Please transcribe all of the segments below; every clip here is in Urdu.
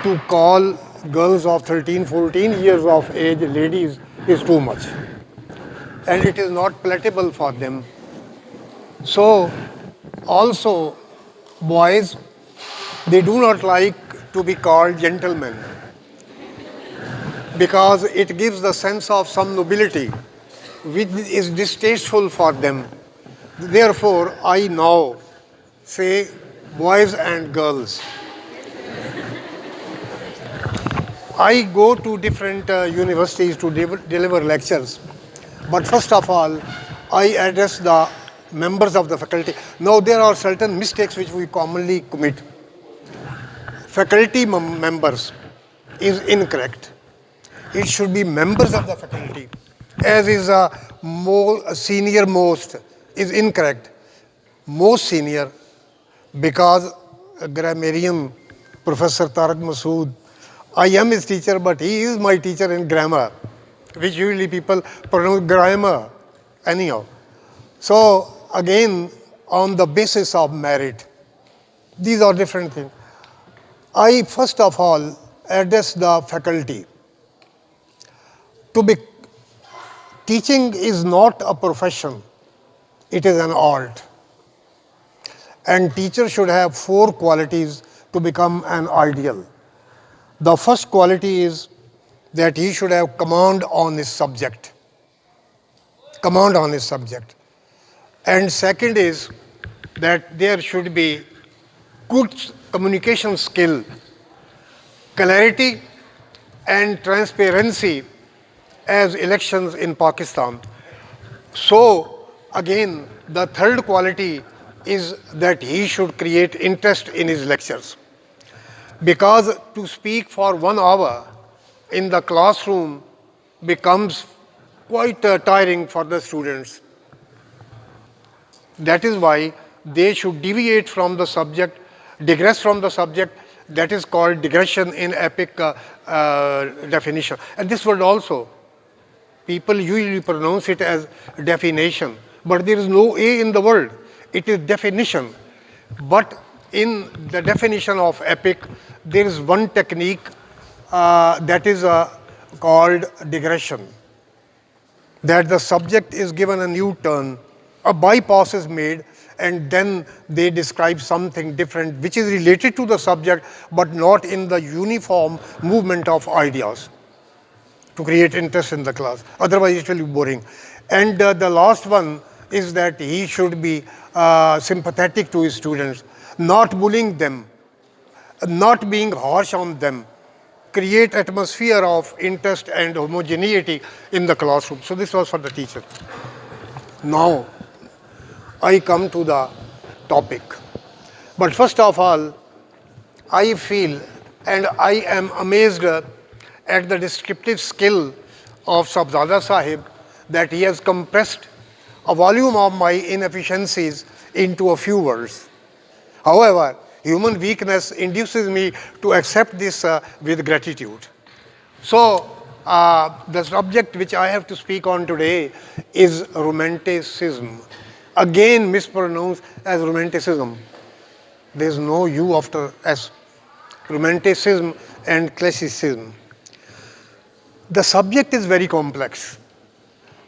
to call girls of 13, 14 years of age ladies is too much. And it is not palatable for them. So also boys, they do not like to be called gentlemen because it gives the sense of some nobility which is distasteful for them. Therefore, I now say boys and girls. I go to different universities to deliver lectures. But first of all, I address the members of the faculty. Now, there are certain mistakes which we commonly commit. Faculty members is incorrect. It should be members of the faculty, as is more senior most is incorrect. Most senior, because grammarian Professor Tariq Masood, I am his teacher, but he is my teacher in grammar, which usually people pronounce grammar anyhow. So again, on the basis of merit, these are different things. I first of all address the faculty. To be teaching is not a profession, it is an art. And teacher should have 4 qualities to become an ideal. The first quality is that he should have command on his subject. Command on his subject. And second is that there should be good communication skill, clarity and transparency as elections in Pakistan. So again, the third quality is that he should create interest in his lectures. Because to speak for 1 hour in the classroom becomes quite tiring for the students. That is why they should deviate from the subject, digress from the subject. That is called digression in epic definition. And this word also, people usually pronounce it as definition, but there is no A in the word. It is definition. But in the definition of epic, there is one technique that is called digression. That the subject is given a new turn, a bypass is made, and then they describe something different which is related to the subject but not in the uniform movement of ideas to create interest in the class. Otherwise, it will be boring. And the last one is that he should be sympathetic to his students, not bullying them, not being harsh on them, create atmosphere of interest and homogeneity in the classroom. So this was for the teacher. Now, I come to the topic. But first of all, I feel and I am amazed at the descriptive skill of Sabzada Sahib that he has compressed a volume of my inefficiencies into a few words. However, human weakness induces me to accept this with gratitude. So, the subject which I have to speak on today is romanticism. Again mispronounced as romanticism. There is no U after S. Romanticism and classicism. The subject is very complex.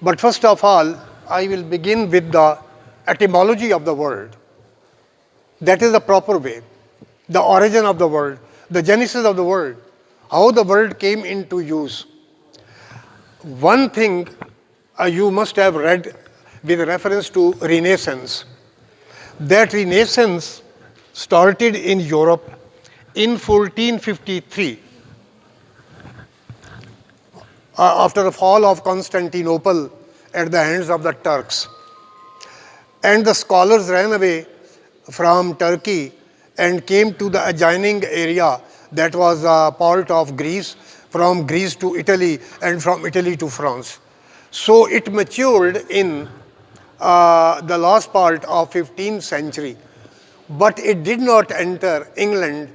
But first of all, I will begin with the etymology of the word. That is the proper way. The origin of the word, the genesis of the word, how the word came into use. One thing you must have read with reference to Renaissance. That Renaissance started in Europe in 1453 after the fall of Constantinople at the hands of the Turks. And the scholars ran away from Turkey and came to the adjoining area that was a part of Greece, from Greece to Italy and from Italy to France. So it matured in the last part of 15th century, but it did not enter England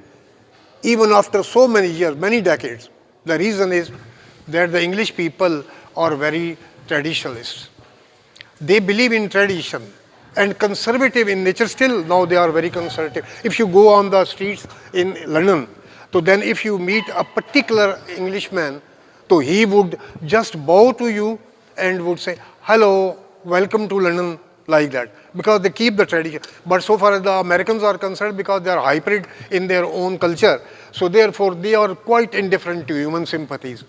even after so many years, many decades. The reason is that the English people are very traditionalists. They believe in tradition and conservative in nature. Still now they are very conservative. If you go on the streets in London, So then if you meet a particular Englishman, so he would just bow to you and would say, hello, welcome to London, like that, because they keep the tradition. But so far as the Americans are concerned, because they are hybrid in their own culture, so therefore they are quite indifferent to human sympathies.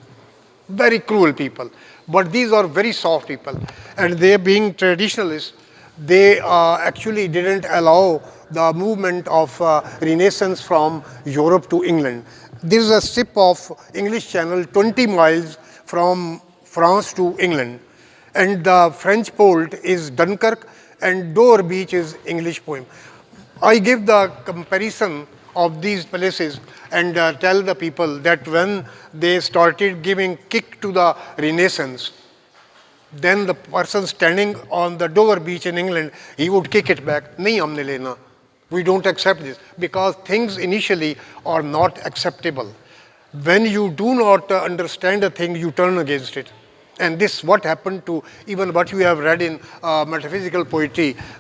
Very cruel people. But these are very soft people. And they being traditionalists, they actually didn't allow the movement of Renaissance from Europe to England. There is a strip of English Channel 20 miles from France to England. And the French port is Dunkirk and Dover Beach is English poem. I give the comparison of these places and tell the people that when they started giving kick to the Renaissance, then the person standing on the Dover Beach in England, he would kick it back. Nahi humne lena. We don't accept this because things initially are not acceptable. When you do not understand a thing, you turn against it. And this what happened to even what you have read in metaphysical poetry,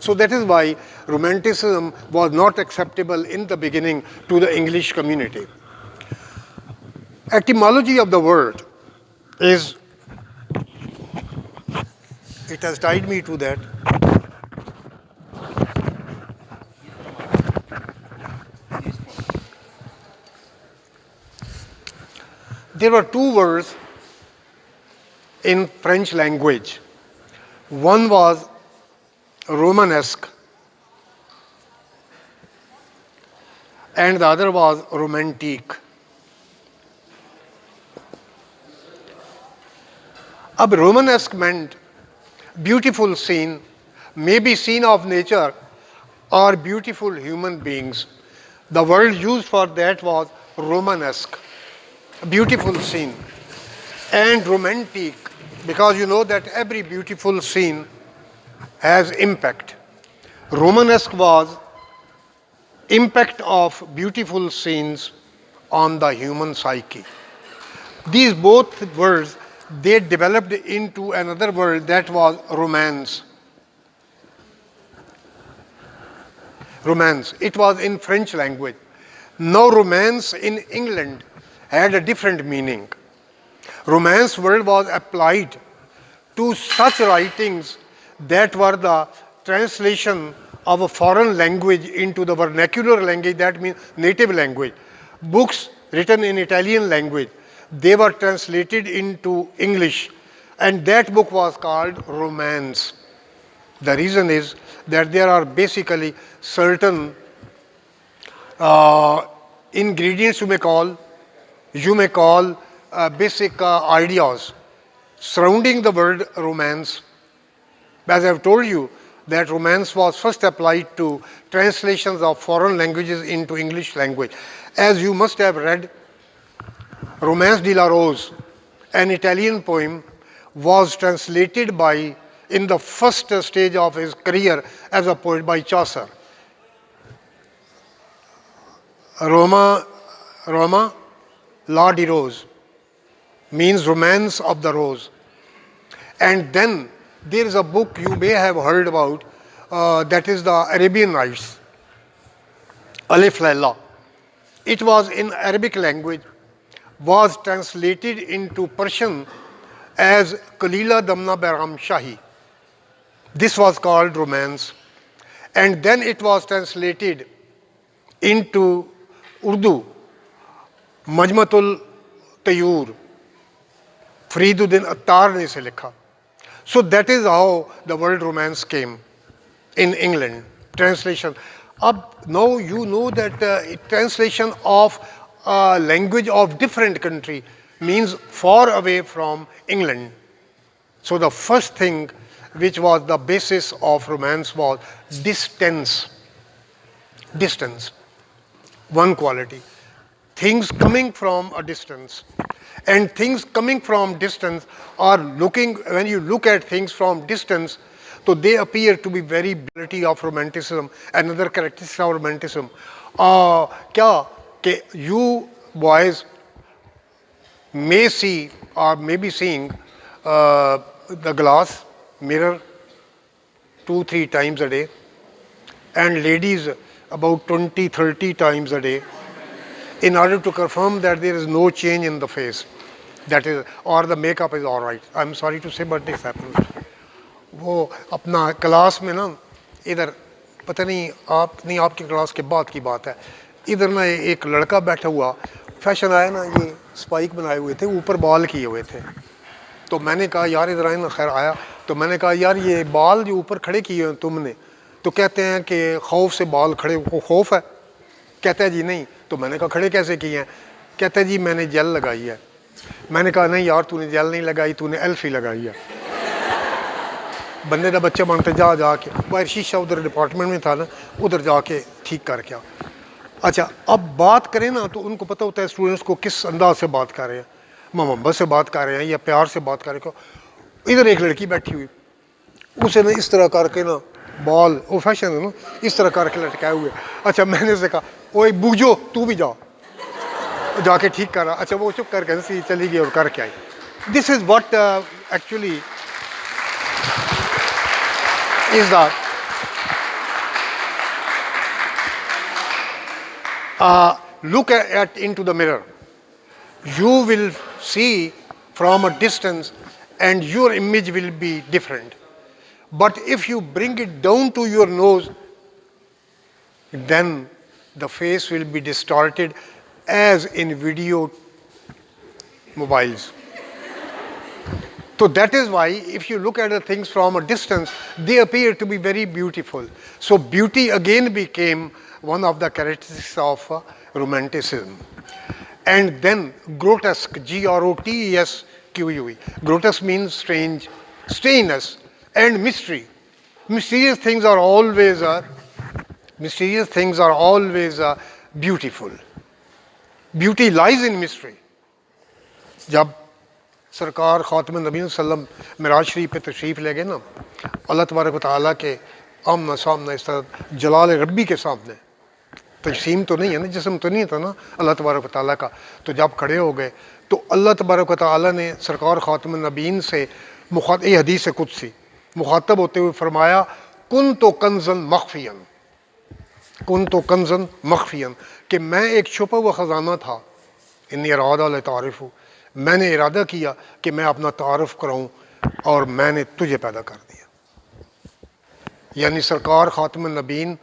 So that is why Romanticism was not acceptable in the beginning to the English community. Etymology of the word is, it has tied me to that. There were two words in French language. One was Romanesque and the other was romantique. Ab Romanesque meant beautiful scene, maybe scene of nature or beautiful human beings. The word used for that was Romanesque, beautiful scene. And romantic, because you know that every beautiful scene has impact. Romanesque was impact of beautiful scenes on the human psyche. These both words, they developed into another word that was romance. Romance. It was in French language. Now romance in England had a different meaning. Romance word was applied to such writings that were the translation of a foreign language into the vernacular language, that means native language. Books written in Italian language, they were translated into English, and that book was called Romance. The reason is that there are basically certain ingredients you may call basic ideas surrounding the word romance. As I have told you, that romance was first applied to translations of foreign languages into English language. As you must have read, Romance de la Rose, an Italian poem, was translated in the first stage of his career as a poet by Chaucer. Roma La di Rose means romance of the rose. And then there is a book you may have heard about, that is the Arabian Nights, Alif Laila. It was in Arabic language, was translated into Persian as Kalila Damna Behram Shahi. This was called romance. And then it was translated into Urdu, Majmatul Tayyur, Fariduddin Attar ne se likha. So that is how the word romance came in England, translation. Now you know that translation of language of different country means far away from England. So the first thing which was the basis of romance was distance. Distance, one quality. Things coming from a distance. And things coming from distance are looking, when you look at things from distance, so they appear to be very beauty of romanticism, another characteristic of romanticism. You boys may see or may be seeing the glass, mirror, 2-3 times a day, and ladies about 20-30 times a day, in order to confirm that there is no change in the face, that is, or the makeup is all right. I'm sorry to say, but this happens. وہ اپنا کلاس میں نا ادھر پتہ نہیں آپ کی کلاس کے بعد کی بات ہے، ادھر نا ایک لڑکا بیٹھا ہوا، فیشن آیا نا، یہ اسپائک بنائے ہوئے تھے، اوپر بال کیے ہوئے تھے. تو میں نے کہا یار ادھر آئے نا، خیر آیا تو میں نے کہا یار یہ بال جو اوپر کھڑے کیے ہیں تم نے، تو کہتے ہیں کہ خوف سے بال کھڑے، خوف ہے؟ کہتا ہے جی نہیں. تو میں نے کہا کھڑے کیسے کیے ہیں؟ کہتا ہے جی میں نے جیل لگائی ہے. میں نے کہا نہیں یار تو نے جیل نہیں لگائی، تو نے ایلف ہی لگائی ہے. بندے کا بچہ بنتے جا کے باہر شیشہ ادھر ڈپارٹمنٹ میں تھا نا، ادھر جا کے ٹھیک کر کے. اچھا اب بات کریں نا تو ان کو پتہ ہوتا ہے اسٹوڈنٹس کو کس انداز سے بات کر رہے ہیں، محبت سے بات کر رہے ہیں یا پیار سے بات کر رہے ہیں. ادھر ایک لڑکی بیٹھی ہوئی، اسے نا اس طرح کر کے نا بال، وہ فیشن ہے نا، اس طرح کر کے لٹکائے ہوئے. اچھا میں نے اسے کہا اوے بوجھو تو بھی جا کے ٹھیک کر رہا. اچھا وہ چپ کر کے چلی گئی اور کر کے آئی. This is what actually is that look at into the mirror. You will see from a distance and your image will be different. But if you bring it down to your nose, then the face will be distorted as in video mobiles. So that is why if you look at the things from a distance, they appear to be very beautiful. So beauty again became one of the characteristics of romanticism. And then grotesque, Grotesque, grotesque means strange, strangeness and mystery. Mysterious things are always beautiful. Beauty lies in mystery. جب سرکار خاتم النبی صلی اللہ علیہ وسلم معراج شریف پہ تشریف لے گئے نا، اللہ تبارک و تعالیٰ کے آمنا سامنا اس طرح جلال ربی کے سامنے، تجسیم تو نہیں ہے نا، جسم تو نہیں تھا نا اللہ تبارک و تعالیٰ کا. تو جب کھڑے ہو گئے تو اللہ تبارک و تعالیٰ نے سرکار خاتم النبیین سے یہ حدیث قدسی مخاطب ہوتے ہوئے فرمایا کنتو کنزن مخفیاً، کہ میں ایک چھپا ہوا خزانہ تھا. انی ارادہ لتعارفوا، میں نے ارادہ کیا کہ میں اپنا تعارف کراؤں اور میں نے تجھے پیدا کر دیا. یعنی سرکار خاتم النبیین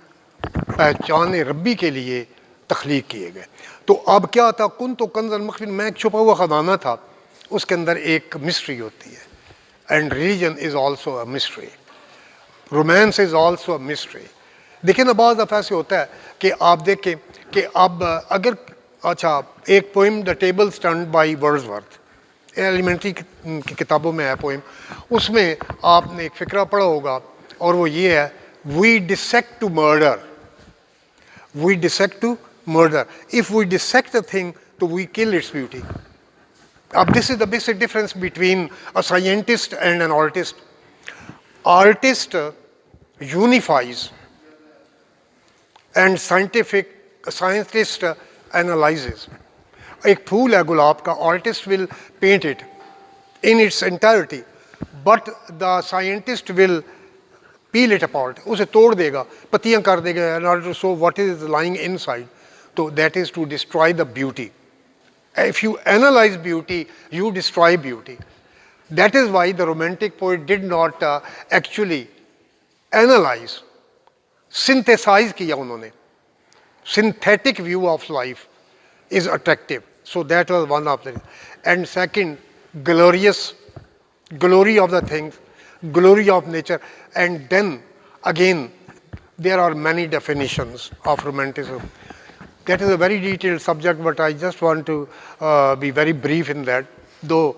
پہچان ربی کے لیے تخلیق کیے گئے. تو اب کیا تھا؟ کنتو کنزا مخفیًا، میں ایک چھپا ہوا خزانہ تھا، اس کے اندر ایک مسٹری ہوتی ہے. And religion is also a mystery, romance is also a mystery. دیکھیں نا بعض دفعہ ایسے ہوتا ہے کہ آپ دیکھیں کہ اب اگر اچھا ایک poem the table stand by Wordsworth, elementary کی کتابوں میں ہے پوئم، اس میں آپ نے ایک فقرہ پڑھا ہوگا اور وہ یہ ہے we dissect to murder, we dissect to murder. If we dissect a thing تو وی کل اٹس بیوٹی. اب this is the basic difference between a scientist and an artist. Artist unifies and scientist analyzes. ایک پھول ہے گلاب کا، artist will paint it in its entirety, but the scientist will peel it apart. اسے توڑ دے گا، پتیاں کر دے گا in order to show what is lying inside. So that is to destroy the beauty. If you analyze beauty, you destroy beauty. That is why the romantic poet did not actually analyze, synthesize کیا انہوں نے. Synthetic view of life is attractive. So that was one of the. And second, glory of the things, glory of nature. And then again, there are many definitions of romanticism. That is a very detailed subject, but I just want to be very brief in that. Though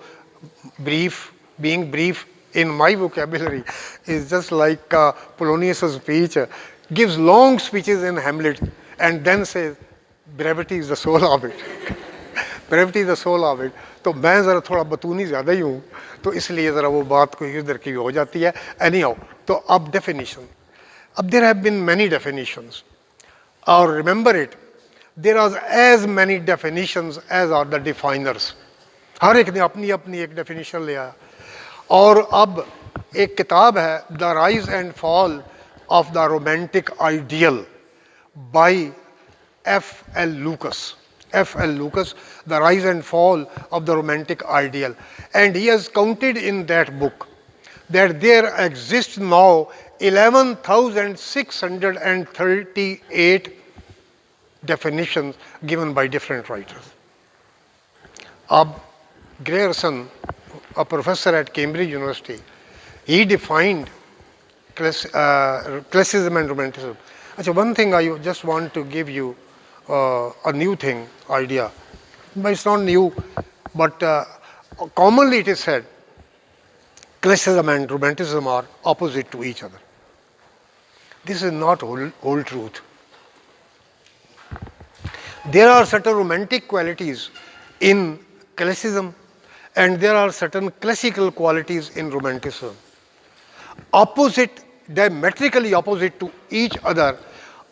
being brief in my vocabulary is just like Polonius' speech, gives long speeches in Hamlet and then says, brevity is the soul of it. Brevity is the soul of it. تو میں ذرا تھوڑا بطونی زیادہ ہی ہوں تو اس لیے ذرا وہ بات کوئی ادھر کی ہو جاتی ہے. Anyhow, تو اب definition. اب there have been many definitions. Or remember it, there are as many definitions as are the definers. ہر ایک نے اپنی اپنی ایک ڈیفینیشن لیا. اور اب ایک کتاب ہے the rise and fall of the romantic ideal by F L Lucas. F.L. Lucas, The Rise and Fall of the Romantic Ideal. And he has counted in that book that there exist now 11,638 definitions given by different writers. Ab Grierson, a professor at Cambridge University, he defined classicism and romanticism. Achha, one thing I just want to give you a new thing, idea. But it's not new, but commonly it is said classicism and romanticism are opposite to each other. This is not whole truth. There are certain romantic qualities in classicism and there are certain classical qualities in romanticism. Opposite, diametrically opposite to each other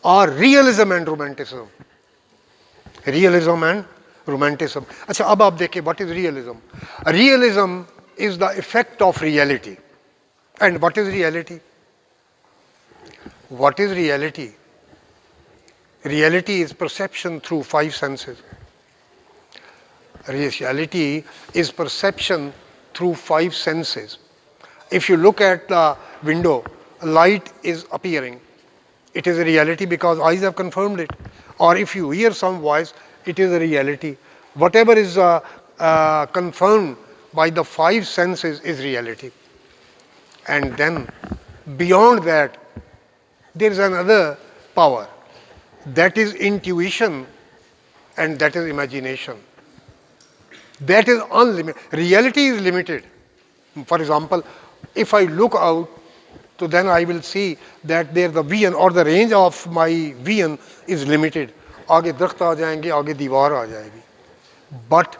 are realism and romanticism. Realism and romanticism. Achha, ab aap dekhiye, what is realism? Realism is the effect of reality. And what is reality? What is reality? Reality is perception through five senses. Reality is perception through five senses. If you look at the window, light is appearing. It is a reality because eyes have confirmed it. Or if you hear some voice, it is a reality. Whatever is confirmed by the five senses is reality. And then beyond that, there is another power. That is intuition and that is imagination. That is unlimited. Reality is limited. For example, if I look out, so then I will see that there the vision or the range of my vision is limited. Aage darakht aa jayenge, aage diwar aa jayegi. But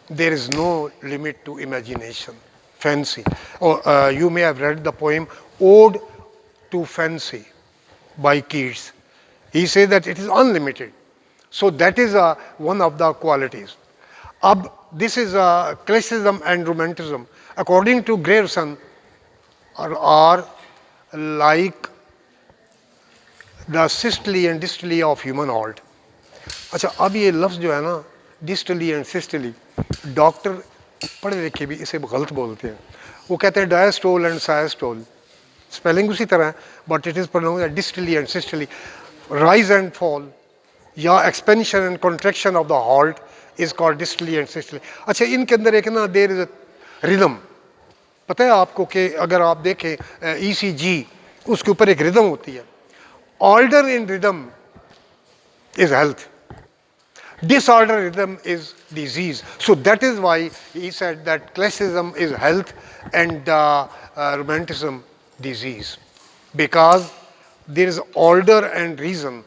there is no limit to imagination, fancy. You may have read the poem Ode to Fancy by Keats. He says that it is unlimited. So that is one of the qualities. This is classicism and romanticism. According to Grierson, are like the systole and dystole of human heart. اچھا اب یہ لفظ جو ہے نا ڈسٹلی اینڈ سسٹلی ڈاکٹر پڑھے لکھے بھی اسے غلط بولتے ہیں. وہ کہتے ہیں ڈائسٹول اینڈ سائسٹول, اسپیلنگ اسی طرح ہے but it is pronounced diastole and systole. Rise and fall یا expansion and contraction of the heart is called diastole and systole. اچھا ان کے اندر ایک نا دیر از اے ردم. پتہ ہے آپ کو کہ اگر آپ دیکھیں ای سی جی اس کے اوپر ایک ردم ہوتی ہے. آرڈر ان ردم is health. Disorder rhythm is disease. So that is why he said that classicism is health and romanticism disease, because there is order and reason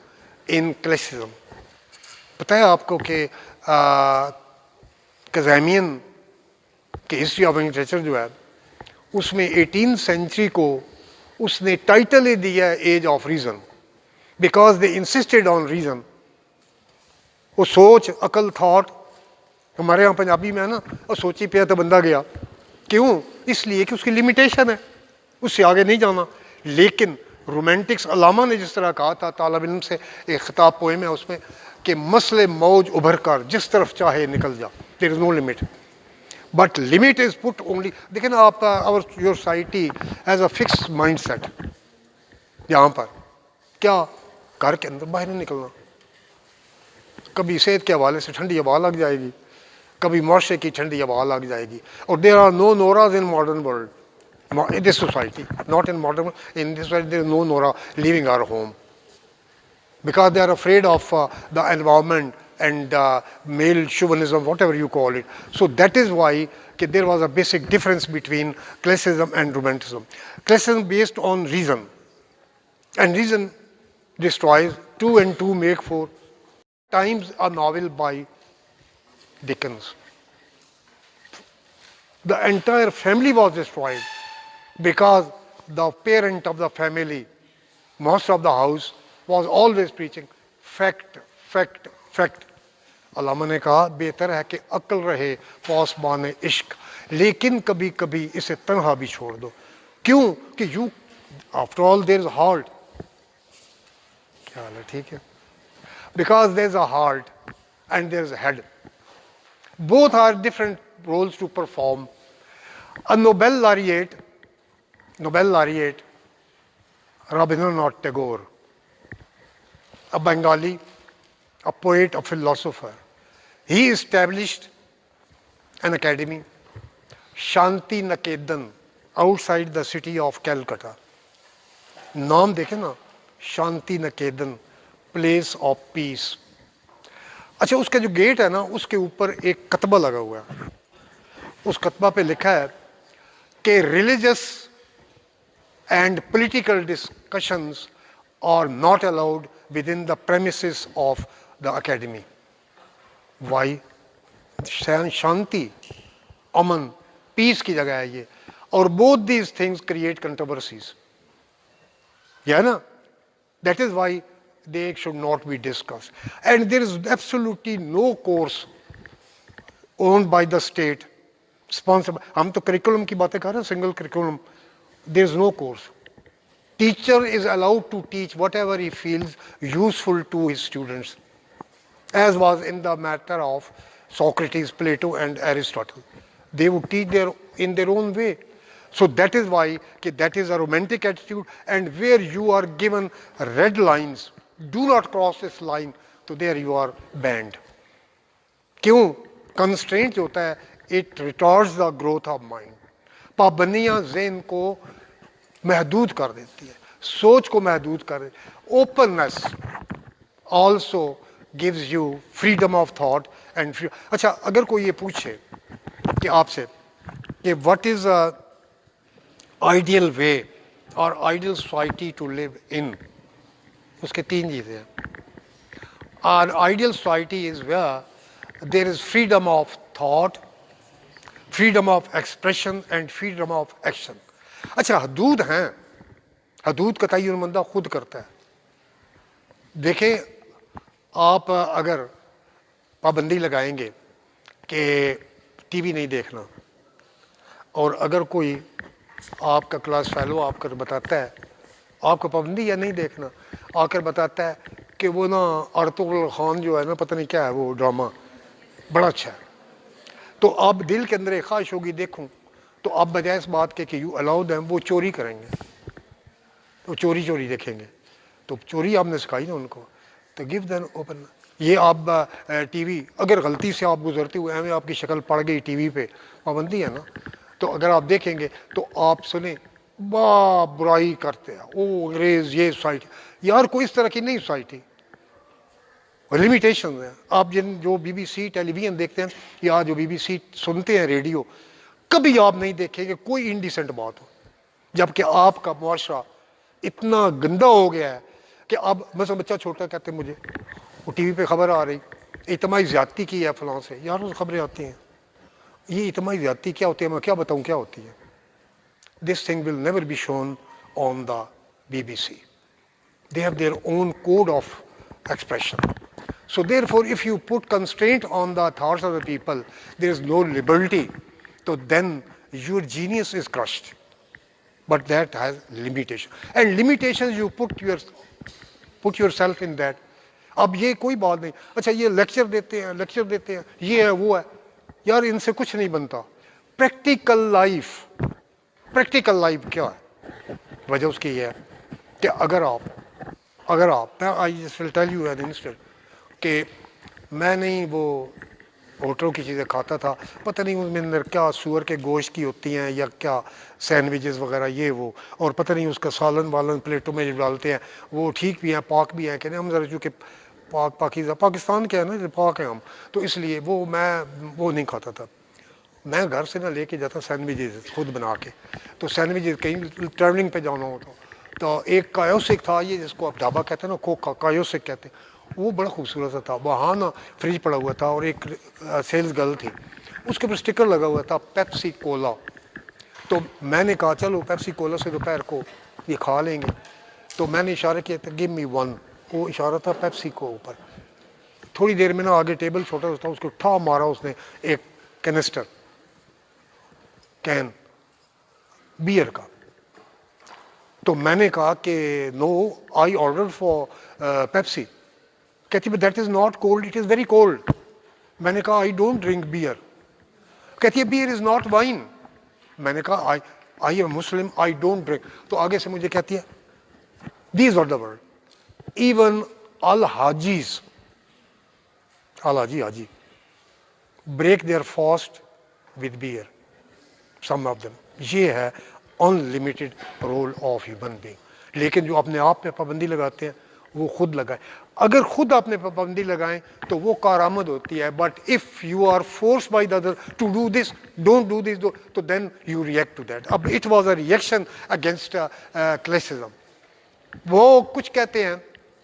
in classicism. پتہ ہے آپ کو کہ کزیمین کی ہسٹری آف لٹریچر جو ہے اس میں 18th سینچری کو اس نے ٹائٹل ہی دیا age of reason, because they insisted on reason. وہ سوچ عقل تھاٹ ہمارے یہاں پنجابی میں ہے نا, اور سوچی پیا تو بندہ گیا. کیوں؟ اس لیے کہ اس کی لمیٹیشن ہے, اس سے آگے نہیں جانا. لیکن رومانٹکس علامہ نے جس طرح کہا تھا, طالب علم سے ایک خطاب پوئم ہے اس میں کہ مسئلے موج ابھر کر جس طرف چاہے نکل جا, there is no limit. But limit is put only. دیکھیں نا آپ your society has a fix mindset. یہاں پر کیا گھر کے اندر باہر نہیں نکلنا, کبھی صحت کے حوالے سے ٹھنڈی ہوا لگ جائے گی, کبھی معاشرے کی ٹھنڈی ہوا لگ جائے گی. اور there are no norms in modern world, in this society, not in modern, in this society there is no Nora leaving our home because they are afraid of the environment and male chauvinism, whatever you call it. So that is why there was a basic difference between classicism and romanticism. Classicism based on reason, and reason destroys. 2 and 2 make 4. Times a novel by Dickens. The entire family was destroyed because the parent of the family, master of the house, was always preaching fact, fact, fact. علامہ نے کہا بہتر ہے کہ عقل رہے پاسبان عشق، لیکن کبھی کبھی اسے تنہا بھی چھوڑ دو. کیوں کہ you after all there is heart. کیا حال ہے؟ ٹھیک ہے. Because there is a heart and there is a head. Both are different roles to perform. A Nobel laureate, Rabindranath Tagore, a Bengali, a poet, a philosopher, he established an academy, Shanti Niketan, outside the city of Calcutta. نام دیکھیں نا، شانتی نکیتن، پلیس آف پیس. اچھا اس کا جو گیٹ ہے نا اس کے اوپر ایک کتبہ لگا ہوا ہے. اس کتبہ پہ لکھا ہے کہ religious and political discussions are not allowed within the premises of the academy. Why? شانتی، امن، پیس کی جگہ ہے یہ. اور both these things create controversies. Yeah, no? That is why they should not be discussed. And there is absolutely no course owned by the state, sponsored. ہم تو curriculum کی باتیں کر رہے ہیں, single curriculum. There is no course. Teacher is allowed to teach whatever he feels useful to his students, as was in the matter of Socrates, Plato, and Aristotle. They would teach in their own way. So that is why that is a romantic attitude, and where you are given red lines, do not cross this line, so there you are banned. کیوں؟ constraint جو ہوتا ہے it retards the growth of mind. پابندیاں ذہن کو محدود کر دیتی ہے، سوچ کو محدود کر دیتی ہے. openness also gives you freedom of thought and اچھا اگر کوئی یہ پوچھے کہ آپ سے کہ what is a ideal way or ideal society to live in, اس کے تین چیزیں ہیں. An ideal society is where there is freedom of thought, freedom of expression and freedom of action. اچھا حدود ہیں، حدود کا تعین بندہ خود کرتا ہے. دیکھیں آپ اگر پابندی لگائیں گے کہ ٹی وی نہیں دیکھنا، اور اگر کوئی آپ کا کلاس فیلو آپ کر بتاتا ہے آپ کو پابندی ہے نہیں دیکھنا، آ کر بتاتا ہے کہ وہ نا ارطغرل خان جو ہے نا پتہ نہیں کیا ہے وہ ڈرامہ بڑا اچھا ہے، تو آپ دل کے اندر ایک خواہش ہوگی دیکھوں، تو آپ بجائے اس بات کے کہ یو الاؤ دیم، وہ چوری کریں گے، وہ چوری دیکھیں گے. تو چوری آپ نے سکھائی نا ان کو، تو گیو دین اوپن. یہ آپ ٹی وی اگر غلطی سے آپ گزرتے ہوئے ہمیں آپ کی شکل پڑ گئی ٹی وی پہ، پابندی ہے نا، تو اگر آپ دیکھیں گے تو آپ سنیں برائی کرتے ہیں، او انگریز یہ سوسائٹی. یار کوئی اس طرح کی نہیں سوسائٹی، لمیٹیشن ہیں. آپ جو B B C television دیکھتے ہیں یا جو بی بی سی سنتے ہیں ریڈیو، کبھی آپ نہیں دیکھیں گے کوئی انڈیسنٹ بات ہو. جبکہ آپ کا معاشرہ اتنا گندا ہو گیا ہے کہ اب مثلا بچہ چھوٹا کہتے ہیں مجھے وہ ٹی وی پہ خبر آ رہی اجتماعی زیادتی کی ہے فلاں سے، یار وہ خبریں آتی ہیں، یہ اجتماعی زیادتی کیا ہوتی ہے میں کیا بتاؤں کیا ہوتی ہے. This thing will never be shown on the BBC. They have their own code of expression. So therefore, if you put constraint on the thoughts of the people, there is no liberty. So then your genius is crushed. But that has limitation. And limitations you put yourself in that. اب یہ کوئی بات نہیں. اچھا یہ لیکچر دیتے ہیں یہ ہے وہ ہے، یار ان سے کچھ نہیں بنتا. پریکٹیکل لائف کیا ہے؟ وجہ اس کی یہ ہے کہ اگر آپ I just will tell you an instant کہ میں نہیں وہ ہوٹلوں کی چیزیں کھاتا تھا، پتہ نہیں اس میں اندر کیا سور کے گوشت کی ہوتی ہیں یا کیا سینڈوچز وغیرہ یہ وہ، اور پتہ نہیں اس کا سالن والن پلیٹوں میں جو ڈالتے ہیں وہ ٹھیک بھی ہیں پاک بھی ہیں کہ نہیں. ہم ذرا چونکہ پاکیزہ پاکستان کے ہیں نا پاک ہیں ہم، تو اس لیے میں نہیں کھاتا تھا. میں گھر سے نہ لے کے جاتا سینڈوچز خود بنا کے. تو سینڈوچز کہیں ٹریولنگ پہ جانا ہوتا تو ایک کایوسک تھا، یہ جس کو آپ ڈھابا کہتے ہیں نا کوکا کایوسک کہتے ہیں، وہ بڑا خوبصورت سا تھا. وہاں نا فریج پڑا ہوا تھا اور ایک سیلز گرل تھی، اس کے اوپر اسٹکر لگا ہوا تھا پیپسی کولا. تو میں نے کہا چلو پیپسی کولا سے دوپہر کو یہ کھا لیں گے. تو میں نے اشارہ کیا تھا گیو می ون، وہ اشارہ تھا پیپسی کو اوپر. تھوڑی دیر میں نا آگے ٹیبل چھوٹا ہوتا اس کو ٹھا مارا اس نے ایک کینسٹر کین بیئر کا. تو میں نے کہا کہ no I order for Pepsi. کہتی ہے that is not cold it is very cold. میں نے کہا آئی ڈونٹ ڈرنک بیئر. کہتی ہے بیئر از ناٹ وائن. میں نے کہا I am Muslim I don't drink. تو آگے سے مجھے کہتی ہے these are the word even الحاجیز حاجی break their fast with beer some of them. یہ ہے unlimited role of human being. لیکن جو اپنے آپ پہ پابندی لگاتے ہیں وہ خود لگائیں. اگر خود اپنے پابندی لگائیں تو وہ کارآمد ہوتی ہے. But if you are force by the other to do this don't do this تو then you react to that. اب it was a reaction against classicism. وہ کچھ کہتے ہیں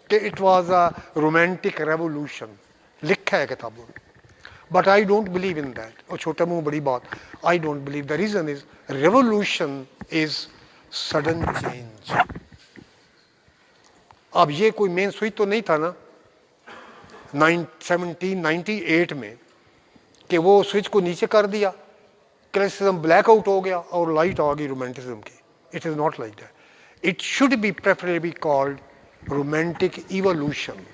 کہ it was a romantic revolution, لکھا ہے کتابوں میں. But I don't believe in that. اور چھوٹا منہ بڑی بات. I don't believe. The reason is revolution is sudden change. اب یہ کوئی مین سوئچ تو نہیں تھا نا 1798 میں کہ وہ سوئچ کو نیچے کر دیا, کلیسزم بلیک آؤٹ ہو گیا اور لائٹ آ گئی رومانٹزم کی. It is not like that. It should be preferably called romantic evolution.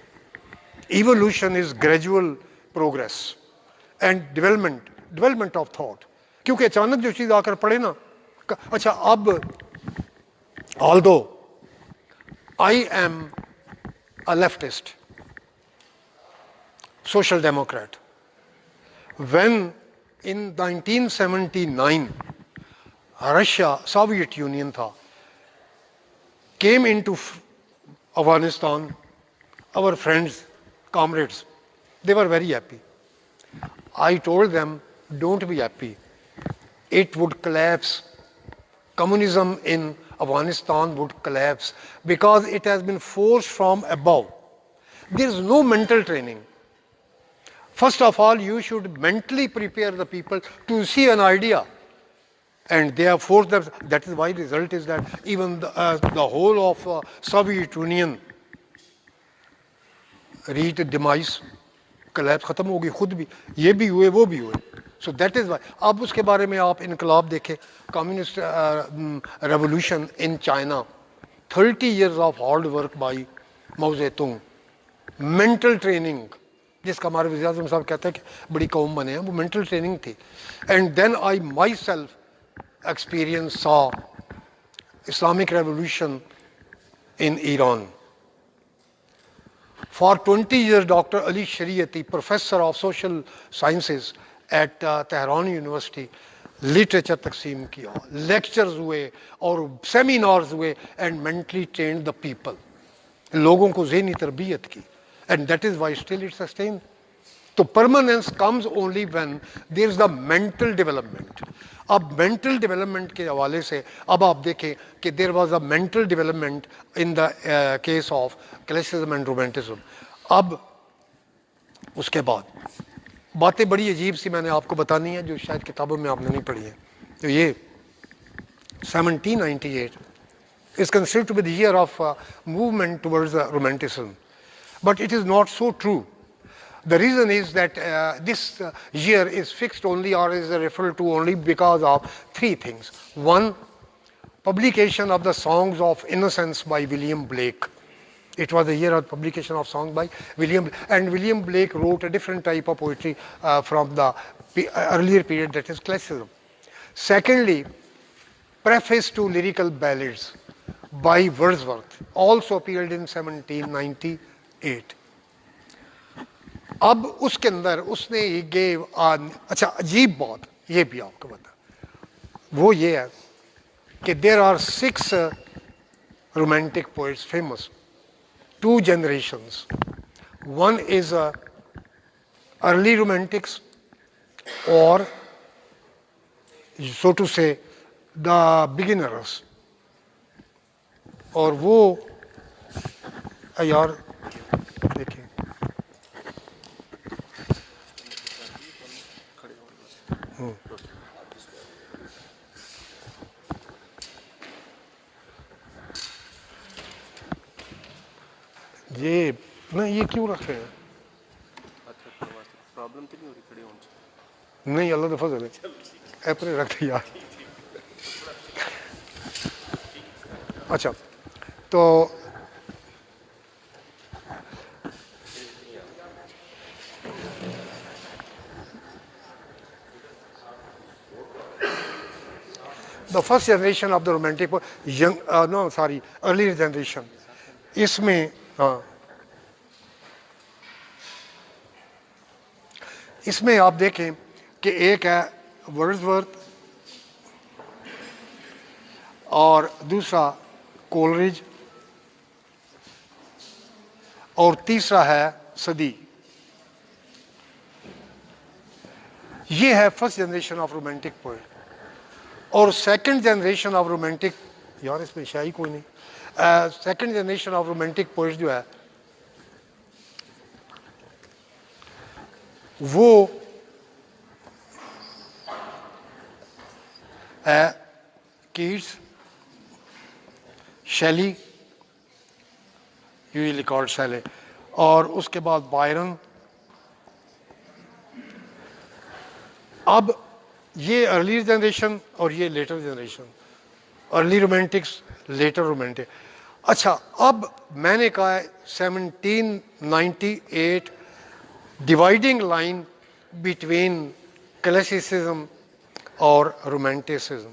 Evolution is gradual progress and development of thought. کیونکہ اچانک جو چیز آ کر پڑے نا, اچھا اب آلدو I am a leftist social Democrat, when in 1979 Russia Soviet union تھا came into Afghanistan, our friends, comrades, they were very happy. I told them, don't be happy. It would collapse. Communism in Afghanistan would collapse because it has been forced from above. There is no mental training. First of all, you should mentally prepare the people to see an idea. And they have forced them. That is why the result is that even the whole of Soviet Union reached demise. Collapse ختم ہوگی, خود بھی یہ بھی ہوئے وہ بھی ہوئے. So that is why. اب اس کے بارے میں آپ انقلاب دیکھیں, communist revolution in China, 30 years of hard work by Mao Zedong, mental training جس کا ہمارے وزیر اعظم صاحب کہتے ہیں کہ بڑی قوم بنے ہیں, وہ مینٹل ٹریننگ تھی. And then I myself experience saw Islamic revolution in Iran. For 20 years, Dr. Ali Shariati, professor of social sciences at Tehran University, literature تقسیم کیا, lectures ہوئے اور seminars ہوئے and mentally trained the people. لوگوں کو ذہنی تربیت کی. And that is why still it sustained. تو permanence comes only when there is the mental development. اب mental development کے حوالے سے اب آپ دیکھیں کہ there was a mental development in the case of classicism and romanticism. اب اس کے بعد باتیں بڑی عجیب سی میں نے آپ کو بتانی ہیں جو شاید کتابوں میں آپ نے نہیں پڑھی ہیں. تو یہ 1798 is considered to be the year of movement towards romanticism. But it is not so true. The reason is that this year is fixed only or is referred to only because of three things. One, publication of the Songs of Innocence by William Blake. It was the year of publication of songs by William, and William Blake wrote a different type of poetry from the earlier period, that is classicism. Secondly, preface to lyrical ballads by Wordsworth also appeared in 1798. اب اس کے اندر اس نے گیو اچھا عجیب بات یہ بھی آپ کو بتا, وہ یہ ہے کہ there are 6 romantic poets famous, 2 generations. One is early romantics, or so to say the beginners. اور وہ یار دیکھیں یہ کیوں رکھ رہے ہیں, پرابلم تو نہیں ہو رہی کھڑے ہونے سے؟ نہیں اللہ کا فضل ہے اپنے رکھ یار. اچھا تو the first generation of the romantic young no sorry earlier generation اس میں ہاں اس میں آپ دیکھیں کہ ایک ہے ورڈزورتھ اور دوسرا کولریج اور تیسرا ہے صدی. یہ ہے first generation of romantic poet. اور سیکنڈ جنریشن آف رومانٹک یار اس میں شاعری کوئی نہیں. Second generation of romantic poet جو ہے وہ ہے Keats Shelley usually called Shelley اور اس کے بعد بائرن. اب یہ ارلی جنریشن اور یہ later generation early romantics later romantic. اچھا اب میں نے کہا ہے 1798 ڈیوائڈنگ لائن بٹوین کلاسیسزم اور رومانٹسزم.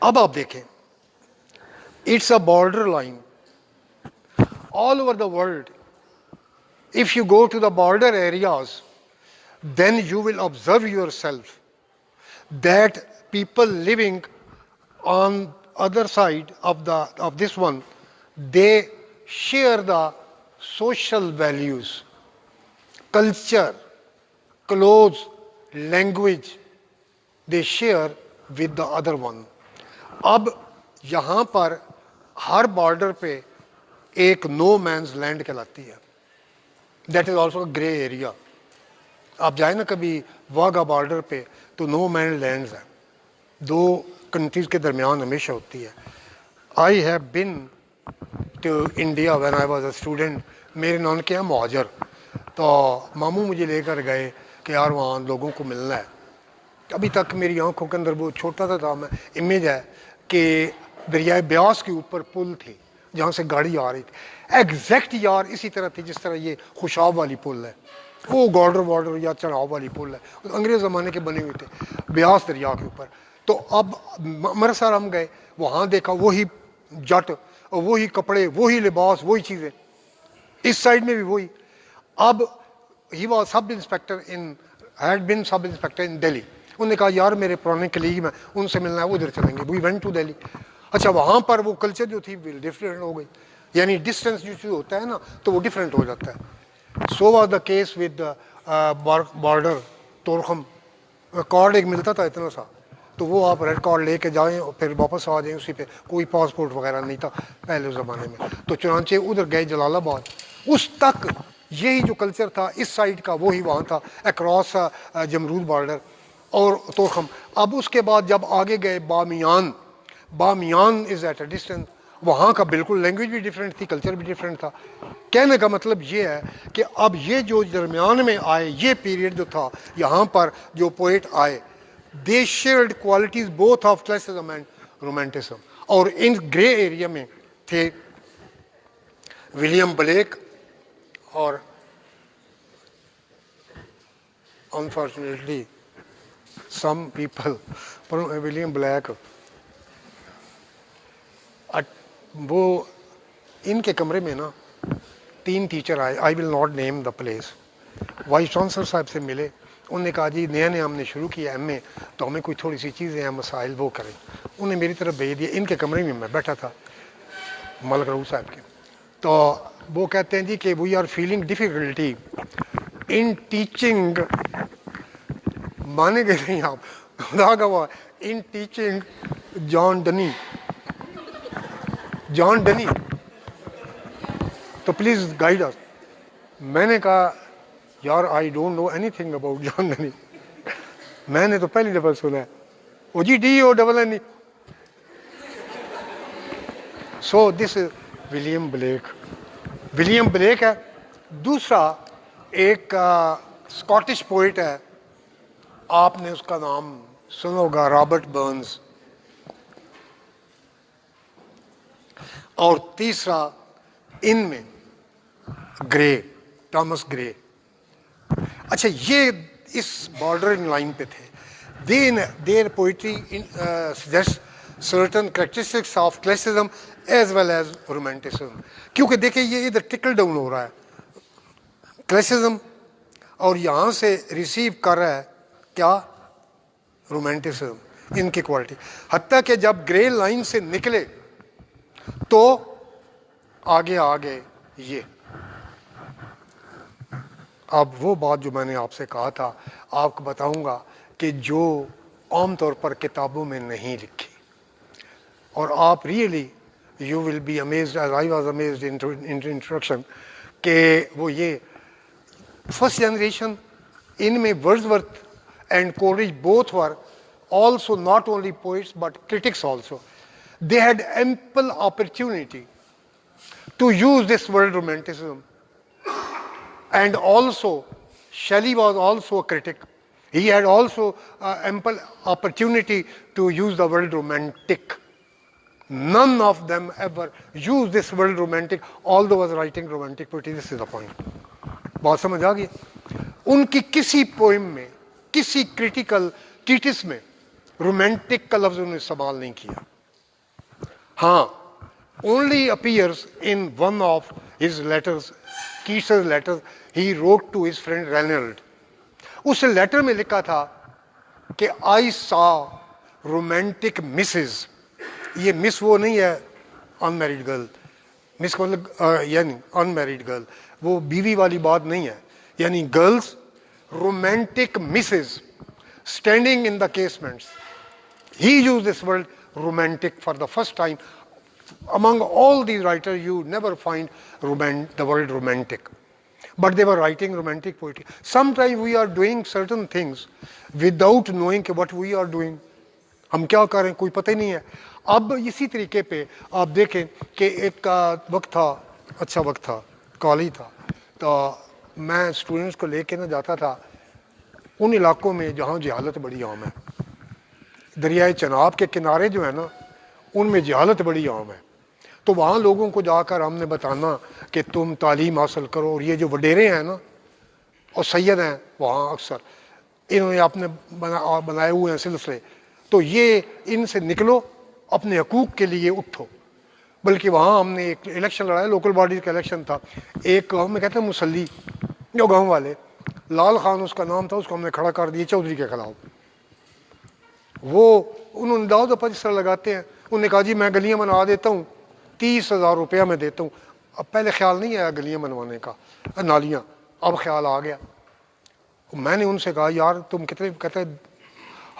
اب آپ دیکھیں it's a border line all over the world. If you go to the border areas, then you will observe yourself that people living on other side of this one, they share the social values, culture, clothes, language, they share with the other one. اب یہاں پر ہر بارڈر پہ ایک نو مینز لینڈ کہلاتی ہے. That is also grey area. آپ جائیں نا کبھی واگا بارڈر پہ تو نو مین لینڈز ہیں, دو کنٹریز کے درمیان ہمیشہ ہوتی ہے. I have been to India when I was a student. میرے نان کے ہیں مہاجر, تو ماموں مجھے لے کر گئے کہ یار وہاں لوگوں کو ملنا ہے. ابھی تک میری آنکھوں کے اندر وہ چھوٹا سا تھا میں امیج ہے کہ دریائے بیاس کے اوپر پل تھی جہاں سے گاڑی آ رہی تھی. ایگزیکٹ یار اسی طرح تھی جس طرح یہ خوشاب والی پل ہے, وہ گارڈر وارڈر یا چڑھاؤ والی پل ہے, انگریز زمانے کے بنے ہوئے تھے بیاس دریا کے اوپر. تو اب امرتسر ہم گئے, وہاں دیکھا وہی جٹ, وہی کپڑے, وہی لباس, وہی چیزیں. اس سائڈ میں بھی وہی. اب he was sub inspector in head been sub inspector in Delhi. انہوں نے کہا یار میرے پرانے کلیگ میں ان سے ملنا ہے, وہ ادھر چلیں گے. We went to Delhi. اچھا وہاں پر وہ کلچر جو تھی ڈفرینٹ ہو گئی, یعنی ڈسٹینس جو ہوتا ہے نا تو وہ ڈفرینٹ ہو جاتا ہے. So was the case with border Torkham. Card ایک ملتا تھا اتنا سا, تو وہ آپ ریڈ کارڈ لے کے جائیں اور پھر واپس آ جائیں اسی پہ. کوئی پاسپورٹ وغیرہ نہیں تھا پہلے زمانے میں. تو چنانچہ ادھر گئے جلال آباد. اس تک یہی جو کلچر تھا اس سائڈ کا وہی وہاں تھا اکراس جمرود بارڈر اور تورخم. اب اس کے بعد جب آگے گئے بامیان, بامیان از ایٹ اے ڈسٹینس. وہاں کا بالکل لینگویج بھی ڈفرینٹ تھی, کلچر بھی ڈفرینٹ تھا. کہنے کا مطلب یہ ہے کہ اب یہ جو درمیان میں آئے یہ پیریڈ جو تھا یہاں پر جو پوئٹ آئے, they shared qualities both of classicism and romanticism. اور ان گرے ایریا میں تھے ولیم بلیک اور unfortunately some people William Blake. وہ ان کے کمرے میں نا 3 ٹیچر آئے, I will not name the place. Vice chancellor صاحب سے ملے, انہوں نے کہا جی نیا نیا ہم نے شروع کیا ایم اے, تو ہمیں کوئی تھوڑی سی چیزیں ہیں مسائل وہ کریں. انہوں نے میری طرف بھیج دیا. ان کے کمرے میں میں بیٹھا تھا ملک رؤوف صاحب کے. تو وہ کہتے ہیں جی کہ we are feeling difficulty in teaching, مانے گے نہیں آپ خدا گواہ, ان ٹیچنگ جان ڈنی. جان ڈنی تو پلیز گائیڈ اس. میں نے کہا یار I don't know anything about John Donne, میں نے تو پہلی دفعہ سنا ہے. Oh G D O double N E. So this William Blake. William Blake ہے دوسرا ایک اسکاٹش پوئٹ ہے, آپ نے اس کا نام سنا ہوگا, رابرٹ برنز. اور تیسرا ان میں گرے, ٹامس گرے. اچھا یہ اس بارڈرنگ لائن پہ تھے. their poetry suggests certain characteristics of classicism as well as romanticism. کیونکہ دیکھیں یہ ادھر ٹکل ڈاؤن ہو رہا ہے کلاسزم, اور یہاں سے ریسیو کر رہا ہے کیا, رومانٹسزم, ان کی کوالٹی. حتیٰ کہ جب گرے لائن سے نکلے تو آگے یہ. اب وہ بات جو میں نے آپ سے کہا تھا آپ کو بتاؤں گا کہ جو عام طور پر کتابوں میں نہیں لکھی, اور آپ really you will be amazed as I was amazed in introduction, کہ وہ یہ فرسٹ جنریشن ان میں Wordsworth and Coleridge both were also not only poets but critics also. They had ample opportunity to use this word romanticism. And also Shelley was also a critic. He had also ample opportunity to use the word romantic. None of them ever used this word romantic, although was writing romantic poetry. This is the point. بات سمجھ آ گئی. ان کی کسی پوئم میں, کسی کریٹیکل ٹریٹس میں رومانٹک کا لفظ انہوں نے استعمال نہیں کیا. ہاں, only appears in one of his letters, Keats's letters, he wrote to his friend Reynolds. اس لیٹر میں لکھا تھا کہ I saw romantic misses. یہ مس وہ نہیں ہے unmarried girl, مس کو مطلب یعنی unmarried girl, وہ بیوی والی بات نہیں ہے, یعنی girls romantic misses standing in the casements. He used this word romantic for the first time. Among all these writers, you never find the word romantic. But they were writing romantic poetry. Sometimes we are doing certain things without knowing what we are doing. ہم کیا کر رہے ہیں کوئی پتہ ہی نہیں ہے. اب اسی طریقے پہ آپ دیکھیں کہ ایک وقت تھا, اچھا وقت تھا, کالج تھا, تو میں اسٹوڈنٹس کو لے کے نہ جاتا تھا ان علاقوں میں جہاں جہالت بڑی عام ہے. دریائے چناب کے کنارے جو ہیں نا ان میں جہالت بڑی عام ہے. تو وہاں لوگوں کو جا کر ہم نے بتانا کہ تم تعلیم حاصل کرو, اور یہ جو وڈیرے ہیں نا اور سید ہیں وہاں اکثر انہوں نے اپنے بنائے ہوئے ہیں سلسلے, تو یہ ان سے نکلو, اپنے حقوق کے لیے اٹھو. بلکہ وہاں ہم نے ایک الیکشن لڑایا, لوکل باڈیز کا الیکشن تھا. ایک گاؤں میں کہتے ہیں مسلی, جو گاؤں والے, لال خان اس کا نام تھا, اس کو ہم نے کھڑا کر دیا چودھری کے خلاف. وہ انہوں نے داؤ دپا جس طرح لگاتے ہیں, انہوں نے کہا جی میں گلیاں بنا دیتا ہوں, 30,000 روپیہ میں دیتا ہوں. اب پہلے خیال نہیں آیا گلیاں بنوانے کا, نالیاں, اب خیال آ گیا. میں نے ان سے کہا یار تم کتنے, کہتے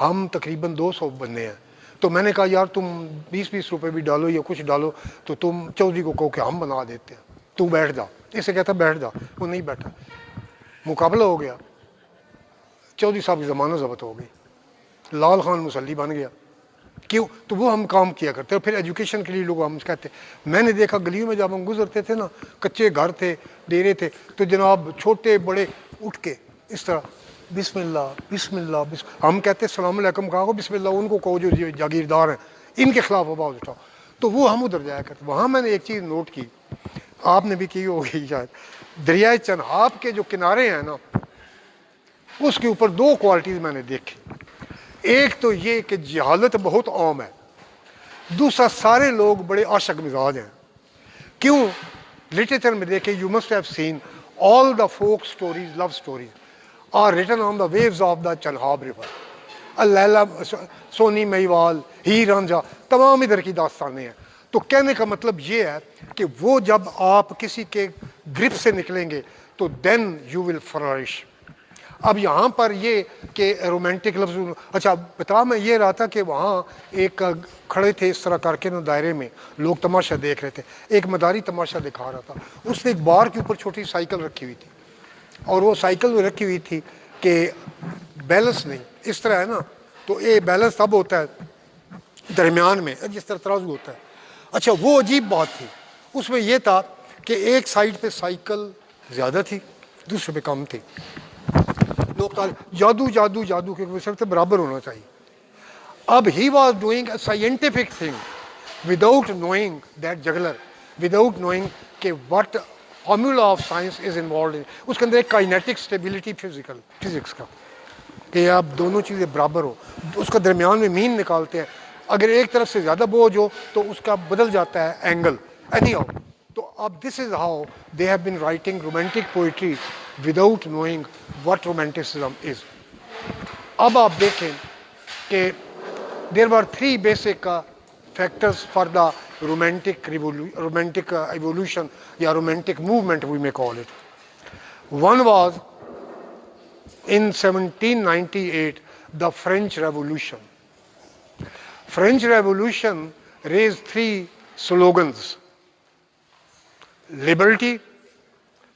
ہم تقریباً 200 بندے ہیں. تو میں نے کہا یار تم 20 روپے بھی ڈالو یا کچھ ڈالو, تو تم چودھری کو کہو کہ ہم بنا دیتے ہیں, تو بیٹھ جا. اسے کہتا بیٹھ جا, وہ نہیں بیٹھا. مقابلہ ہو گیا, چودھری صاحب کی ضمانت ضبط ہو گئی, لال خان مسلی بن گیا. کیوں؟ تو وہ ہم کام کیا کرتے. اور پھر ایجوکیشن کے لیے لوگ ہم کہتے. میں نے دیکھا گلیوں میں جب ہم گزرتے تھے نا, کچے گھر تھے, ڈیرے تھے, تو جناب چھوٹے بڑے اٹھ کے اس طرح بسم اللہ بسم اللہ ہم کہتے السلام علیکم کہا بسم اللہ, ان کو کہو جو جاگیردار ہیں ان کے خلاف آواز اٹھاؤ. تو وہ ہم ادھر جایا کرتے. وہاں میں نے ایک چیز نوٹ کی, آپ نے بھی کی ہوگی شاید, دریائے چناب کے جو کنارے ہیں نا اس کے اوپر 2 کوالٹیز میں نے دیکھی. ایک تو یہ کہ جہالت بہت عام ہے, دوسرا سارے لوگ بڑے عاشق مزاج ہیں. کیوں؟ لٹریچر میں دیکھیں, you must have seen all the folk stories, love stories are written on the waves of the Chenab river. لیلا, سونی میوال, ہیر رانجھا, تمام ادھر کی داستانیں ہیں. تو کہنے کا مطلب یہ ہے کہ وہ جب آپ کسی کے گرپ سے نکلیں گے تو then you will flourish. اب یہاں پر یہ کہ رومانٹک لفظ, اچھا بتا میں یہ رہا تھا کہ وہاں ایک کھڑے تھے اس طرح کر کے نا دائرے میں, لوگ تماشا دیکھ رہے تھے. ایک مداری تماشا دکھا رہا تھا, اس نے ایک بار کے اوپر چھوٹی سائیکل رکھی ہوئی تھی, اور وہ سائیکل میں رکھی ہوئی تھی کہ بیلنس نہیں, اس طرح ہے نا, تو یہ بیلنس تب ہوتا ہے درمیان میں جس طرح ترازو ہوتا ہے. اچھا وہ عجیب بات تھی, اس میں یہ تھا کہ ایک سائیڈ پہ سائیکل زیادہ تھی، دوسرے پہ کم تھی. لوگ جادو جادو جادو کے سب سے برابر ہونا چاہیے. اب he was doing a scientific thing without knowing that juggler, without knowing کہ what formula of science is involved in. اس کے اندر ایک کائنیٹک اسٹیبلٹی فزکس کا کہ آپ دونوں چیزیں برابر ہو. اس کا درمیان میں مین نکالتے ہیں، اگر ایک طرف سے زیادہ بوجھ ہو تو اس کا بدل جاتا ہے اینگل. اینی ہاؤ، تو اب this is how they have been writing romantic poetry without knowing what romanticism is. اب آپ دیکھیں کہ there were three basic factors for the romantic evolution یا romantic movement we may call it. One was in 1798 the French Revolution. French Revolution raised three slogans: liberty,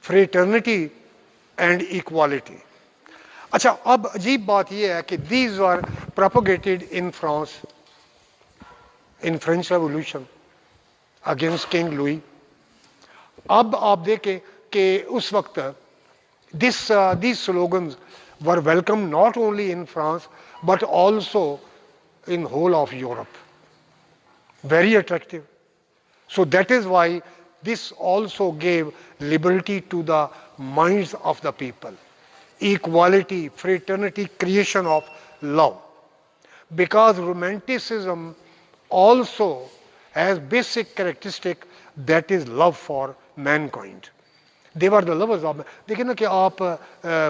fraternity and equality. اچھا اب عجیب بات یہ ہے کہ these are propagated in France in French revolution against king Louis. اب آپ دیکھیں کہ اس وقت these slogans were welcome not only in France but also in whole of Europe. Very attractive. So that is why this also gave liberty to the minds of the people. Equality, fraternity, creation of love. Because romanticism also has basic characteristic that is love for mankind. They were the lovers of man. دیکھیں نا کہ آپ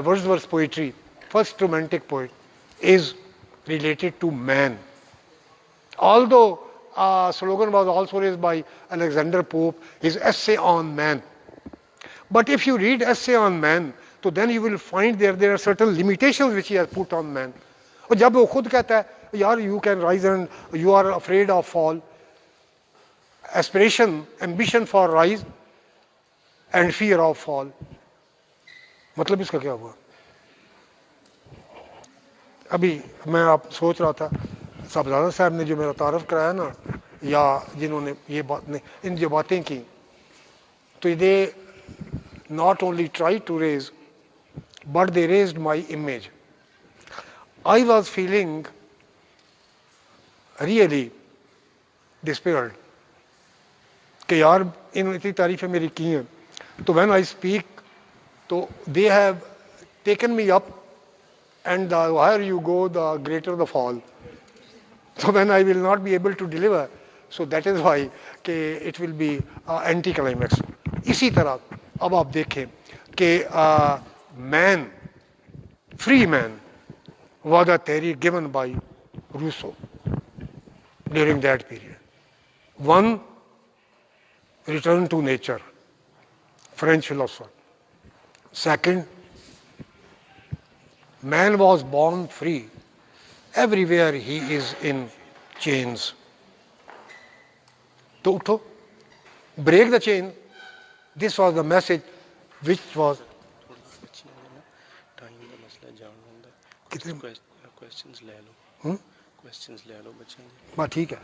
Wordsworth's poetry, first romantic poet, is related to man. Although a slogan was also raised by Alexander Pope, his essay on man. But if you read essay on man, so then you will find there are certain limitations which he has put on man. اور جب وہ خود کہتا ہے یار you can rise and you are afraid of fall, aspiration, ambition for rise and fear of fall. مطلب اس کا کیا ہوا؟ ابھی میں آپ سوچ رہا تھا صاحبزادہ صاحب نے جو میرا تعارف کرایا نا، یا جنہوں نے یہ بات نے ان جو باتیں کی، تو they not only try to raise but they raised my image. I was feeling really despaired کہ یار انہوں نے اتنی تعریفیں میری کی ہیں، تو وین آئی اسپیک تو they have taken me up and the higher you go the greater the fall. So when I will not be able to deliver, so that is why کہ it will be anti climax. اسی طرح اب آپ دیکھیں کہ man, free man was a theory given by Rousseau during that period. One, return to nature, French philosopher. Second, man was born free. Everywhere he is in chains. تو اٹھو, break the chain. This was the message which was. Time کا مسئلہ جان ہوتا ہے. کتنے کوشچنز لے لو. کوشچنز لے لو بچوں کے. بات ٹھیک ہے.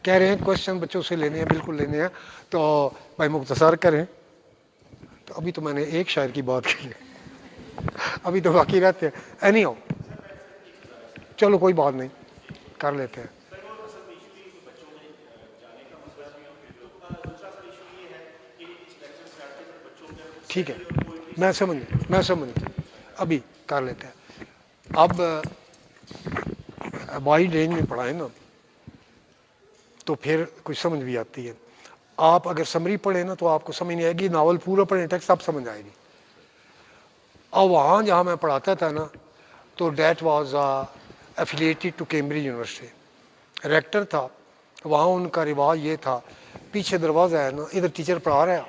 کہہ رہے ہیں کوشچن بچوں سے لینے ہیں, بالکل لینے ہیں, تو بھائی مختصر کریں. تو ابھی تو میں نے ایک شاعر کی بات کی ہے, ابھی تو باقی رہتے ہیں. اینی ہو, چلو کوئی بات نہیں, کر لیتے ہیں. ٹھیک ہے, میں سمجھ ابھی کر لیتے ہیں. اب وائڈ رینج میں پڑھائیں نا تو پھر کچھ سمجھ بھی آتی ہے. آپ اگر سمری پڑھیں نا تو آپ کو سمجھ نہیں آئے گی, ناول پورا پڑھیں ٹیکسٹ آپ سمجھ آئے گی. اور وہاں جہاں میں پڑھاتا تھا نا تو that was affiliated to Cambridge University, rector تھا وہاں. ان کا رواج یہ تھا, پیچھے دروازہ ہے نا, ادھر ٹیچر پڑھا رہا ہے,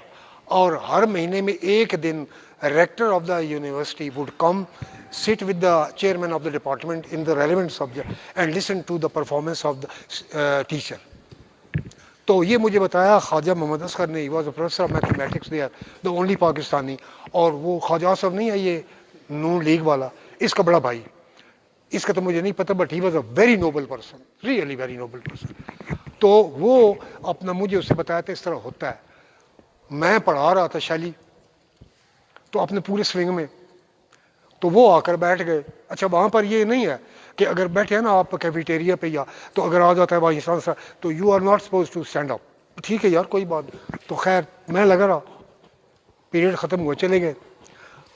اور ہر مہینے میں ایک دن rector of the university would come sit with the chairman of the department in the relevant subject and listen to the performance of the teacher. تو یہ مجھے بتایا خواجہ محمد اصغر نے, he was a professor of mathematics there, the only Pakistani. اور وہ خواجہ اصغر نہیں ہے یہ نون لیگ والا, اس کا بڑا بھائی, اس کا تو مجھے نہیں پتہ, but he was a very noble person, really very noble person. تو وہ اپنا مجھے اسے بتایا تھا اس طرح ہوتا ہے. میں پڑھا رہا تھا شیلی تو اپنے پورے سوئنگ میں، تو وہ آ کر بیٹھ گئے. اچھا وہاں پر یہ نہیں ہے کہ اگر بیٹھے ہیں نا آپ کیفیٹیریا پہ یا تو اگر آ جاتا ہے وہاں انسان سا تو you are not suppose to stand up. ٹھیک ہے یار کوئی بات نہیں. تو خیر میں لگا رہا، پیریڈ ختم ہوئے چلے گئے.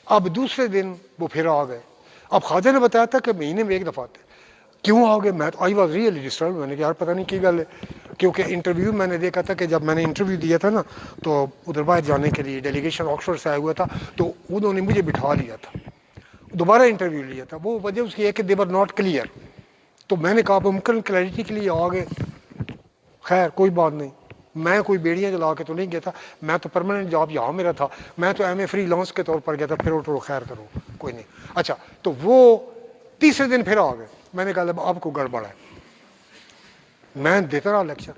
اب دوسرے دن وہ پھر آ گئے. اب خواجہ نے بتایا تھا کہ مہینے میں ایک دفعہ آتے. کیوں آ گئے؟ میں تو آئی واز ریئلی ڈسٹرب. میں نے کہا یار پتہ نہیں کی گل ہے، کیونکہ انٹرویو میں نے دیکھا تھا کہ جب میں نے انٹرویو دیا تھا نا تو ادھر باہر جانے کے لیے ڈیلیگیشن آکسفورڈ سے آیا ہوا تھا، تو انہوں نے مجھے بٹھا لیا تھا، دوبارہ انٹرویو لیا تھا. وہ وجہ اس کی ہے کہ دے ور ناٹ کلیئر. تو میں نے کہا ممکن کلیئرٹی کے لیے آ گئے. خیر کوئی بات نہیں، میں کوئی بیڑیاں جلا کے تو نہیں گیا تھا، میں تو پرماننٹ جاب یہاں میرا تھا، میں تو ایم اے فری لانس کے طور پر گیا تھا. پھر اٹھو خیر کرو کوئی نہیں. اچھا تو وہ تیسرے دن پھر آ گئے. میں نے کہا اب کو گڑبڑ ہے. میں دیتا رہا لیکچر.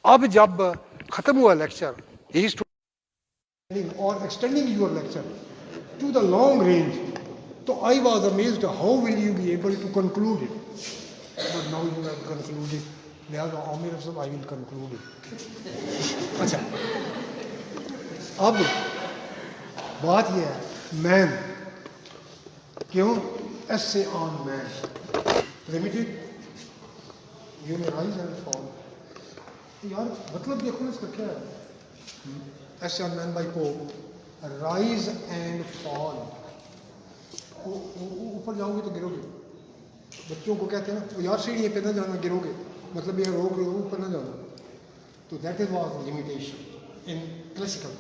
اب جب ختم ہوا لیکچر اور extending your lecture to the long range, تو I was amazed how will you be able to conclude it. But now you have conclude لہٰذا عامر افضل آئی ول کنکلوڈ اٹ. اچھا اب بات یہ ہے مین، کیوں ایس سے آن مین لمیٹڈ یو میں رائز اینڈ فال. یار مطلب دیکھو اس کا کیا ہے، ایس آن مین بائی کو رائز اینڈ فال. اوپر جاؤ گے تو گرو گے. بچوں کو کہتے ہیں نا یار سیڑھی پہ نہ جانا گرو گے، مطلب یہ روک رہے ہو اوپر نہ جانا. تو that is was limitation in classical.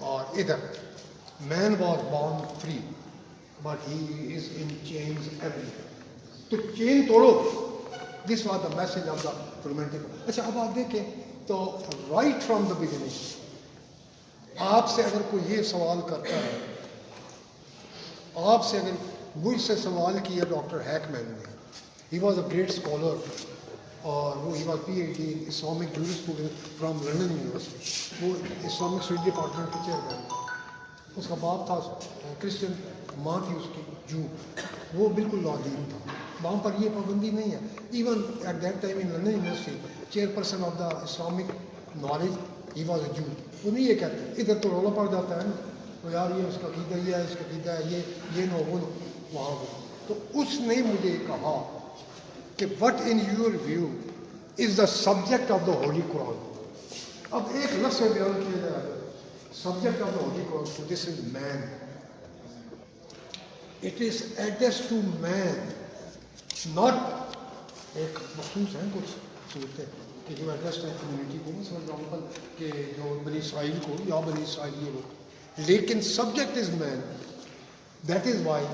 اور ادھر man was born free but he is in chains every. تو چین توڑو. This was the message of the romantic. اچھا اب آپ دیکھیں تو رائٹ فرام دا بگننگ آپ سے اگر کوئی یہ سوال کرتا ہے، آپ سے اگر مجھ سے سوال کیا ڈاکٹر ہیک مین نے، he was a great scholar اور وہ he was P H D Islamic jurisprudence from London University. وہ اسلامک اسٹڈی ڈپارٹمنٹ کے چیئرمین. اس کا باپ تھا کرسچن، ماں تھی اس کی جو. وہ بالکل لادین تھا. وہاں پر یہ پابندی نہیں ہے. Even at that time in London University chair person of the Islamic knowledge he was a Jew. وہ نہیں یہ کہتے. ادھر تو رولا پڑ جاتا ہے نا تو یار یہ اس کا عقیدہ یہ ہے، اس کا عقیدہ ہے یہ نو وہ نو وہاں ہو. تو اس نے مجھے کہا کہ what in your view is the subject of the holy Quran. اب ایک لفظ میں بیان کیا جائے subject of the holy Quran, تو this is man. It is address to man, not ایک مخصوص ہے کچھ صورتیں کہ جو ایڈریس ہے کمیونٹی کو، فار ایگزامپل کہ جو بنی اسرائیل کو یا بنی اسرائیلی لوگ، لیکن subject is man. That is why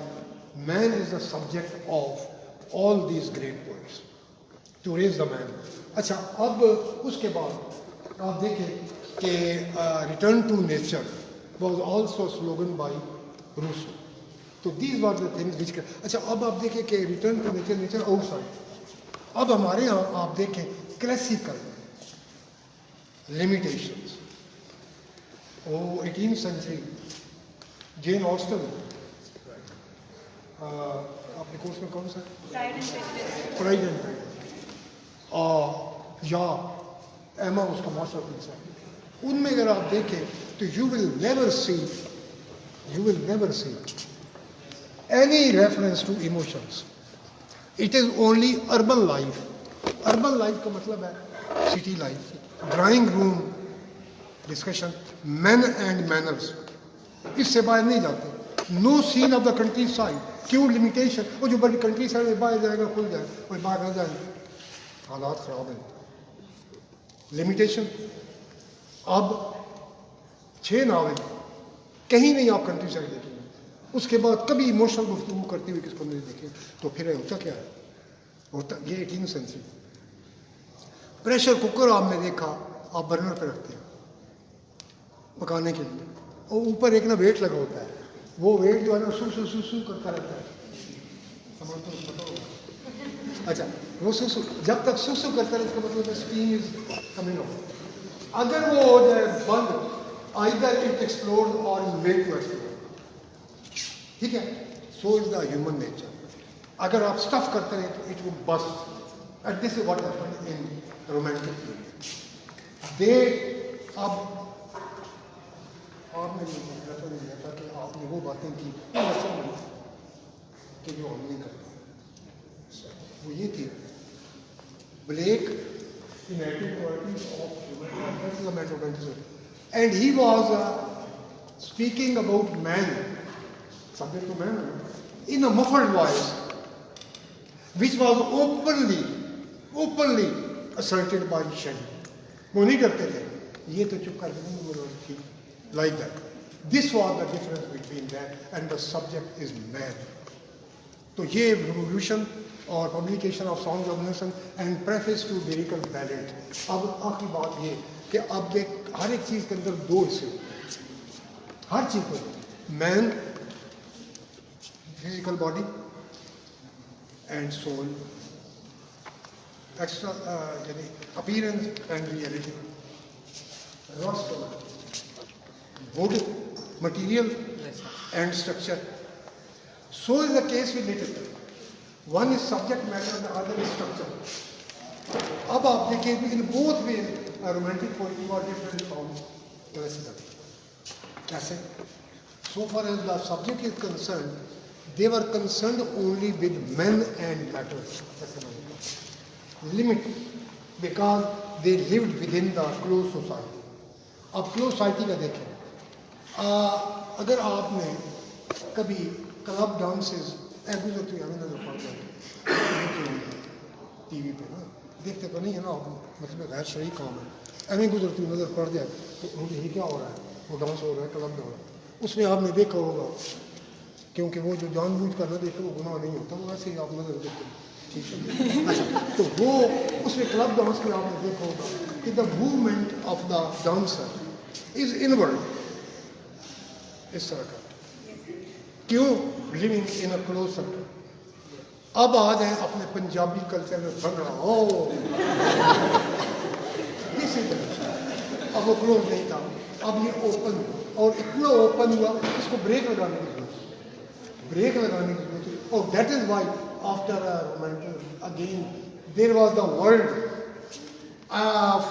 man is the subject of all these great poets to raise the man. اچھا اب اس کے بعد آپ دیکھیں کہ return to nature was also a slogan by Rousseau. تو these were the things which اچھا اب آپ دیکھیں کہ return to nature, nature outside. اب ہمارے یہاں آپ دیکھیں classical limitations. 18th century Jane Austen آپ نے کورس میں کون سا پرائڈ اینڈ یا ایما اس کا ماسٹر پیس ہے. ان میں اگر آپ دیکھیں تو you will never see any reference to emotions. It is only urban life. Urban life کا مطلب ہے city life, drawing room discussion, man and manners, اس سے باہر نہیں جاتے. No scene of the countryside. کیوں لمیٹیشن؟ وہ جو بڑی کنٹری سائڈ میں باہر جائے گا کھل جائے، کوئی باہر نہ جائے، حالات خراب ہیں. لمیٹیشن. اب 6 ناول کہیں نہیں آپ کنٹری سائڈ دیکھیں گے. اس کے بعد کبھی ایموشنل گفتگو کرتے ہوئے کس کو نہیں دیکھیں. تو پھر ہوتا کیا ہے؟ ہوتا یہ 18 سینچری. پریشر کوکر آپ نے دیکھا، آپ برنر پہ رکھتے ہیں پکانے کے لیے، اور اوپر ایک نا ویٹ لگا ہوتا ہے. وہ ویٹ جو ہے نا سو سو سو سو کرتا رہتا ہے. اچھا وہ سو سو جب تک سو سو کرتا رہے اس کا مطلب اسٹیم از کمنگ آؤٹ. اگر وہ ہو جائے بند، آئدر اٹ ایکسپلوڈ اور از میڈ ٹو ایکسپلوڈ. ٹھیک ہے. So is the human nature. اگر آپ اسٹف کرتے رہے تو it will burst. And this is what happen in romantic period. They اب آپ نے ریفر دیا تھا کہ آپ نے وہ باتیں کی کہ جو ہم نہیں کرتے، وہ یہ تھی black and he was speaking about man, subject to man, in a muffled voice, which was openly asserted by Shelley. وہ نہیں کرتے تھے، یہ تو چپ کر کے like that. This was the difference between that and the subject is man. تو یہ ریولیوشن اور publication of songs of nation and preface to lyrical ballad. اب آخری بات یہ کہ اب ہر ایک چیز کے اندر دو حصے، ہر چیز کو man physical body and soul, extra یعنی appearance and reality, wood material and structure. So is the case with literature. One is subject matter and the other is structure. اب آپ دیکھیں in both ways romantic poetry was different from classical. کیسے؟ So far as the subject is concerned, they were concerned only with men and matter. Limit, because they lived within the closed society. اب closed society کا دیکھیں، اگر آپ نے کبھی کلب ڈانسز گزرتی ہمیں نظر پڑ جاتی ٹی وی پہ نا، دیکھتے تو نہیں ہے نا آپ، مطلب غیر شرعی کام ہے، ایویں گزرتی نظر پڑ جائے تو یہ کیا ہو رہا ہے، وہ ڈانس ہو رہا ہے، کلب ہو رہا ہے، اس میں آپ نے دیکھا ہوگا، کیونکہ وہ جو جان بوجھ کر نہ دیکھے وہ گناہ نہیں ہوتا، وہ ایسے ہی آپ نظر دیکھتے ہیں. ٹھیک ہے، اچھا تو وہ اس میں کلب ڈانس میں آپ نے دیکھا ہوگا کہ the movement of the dancer is inward, اس طرح کا. کیوں؟ Living in a close circle. اب آ جائیں اپنے پنجابی کلچر میں بھنگڑا، اسی طرح اب وہ کلوز نہیں تھا، اب یہ اوپن، اور اتنا اوپن ہوا اس کو بریک لگانے کی ضرورت ہے. اور that is Y after romantic again there was the world of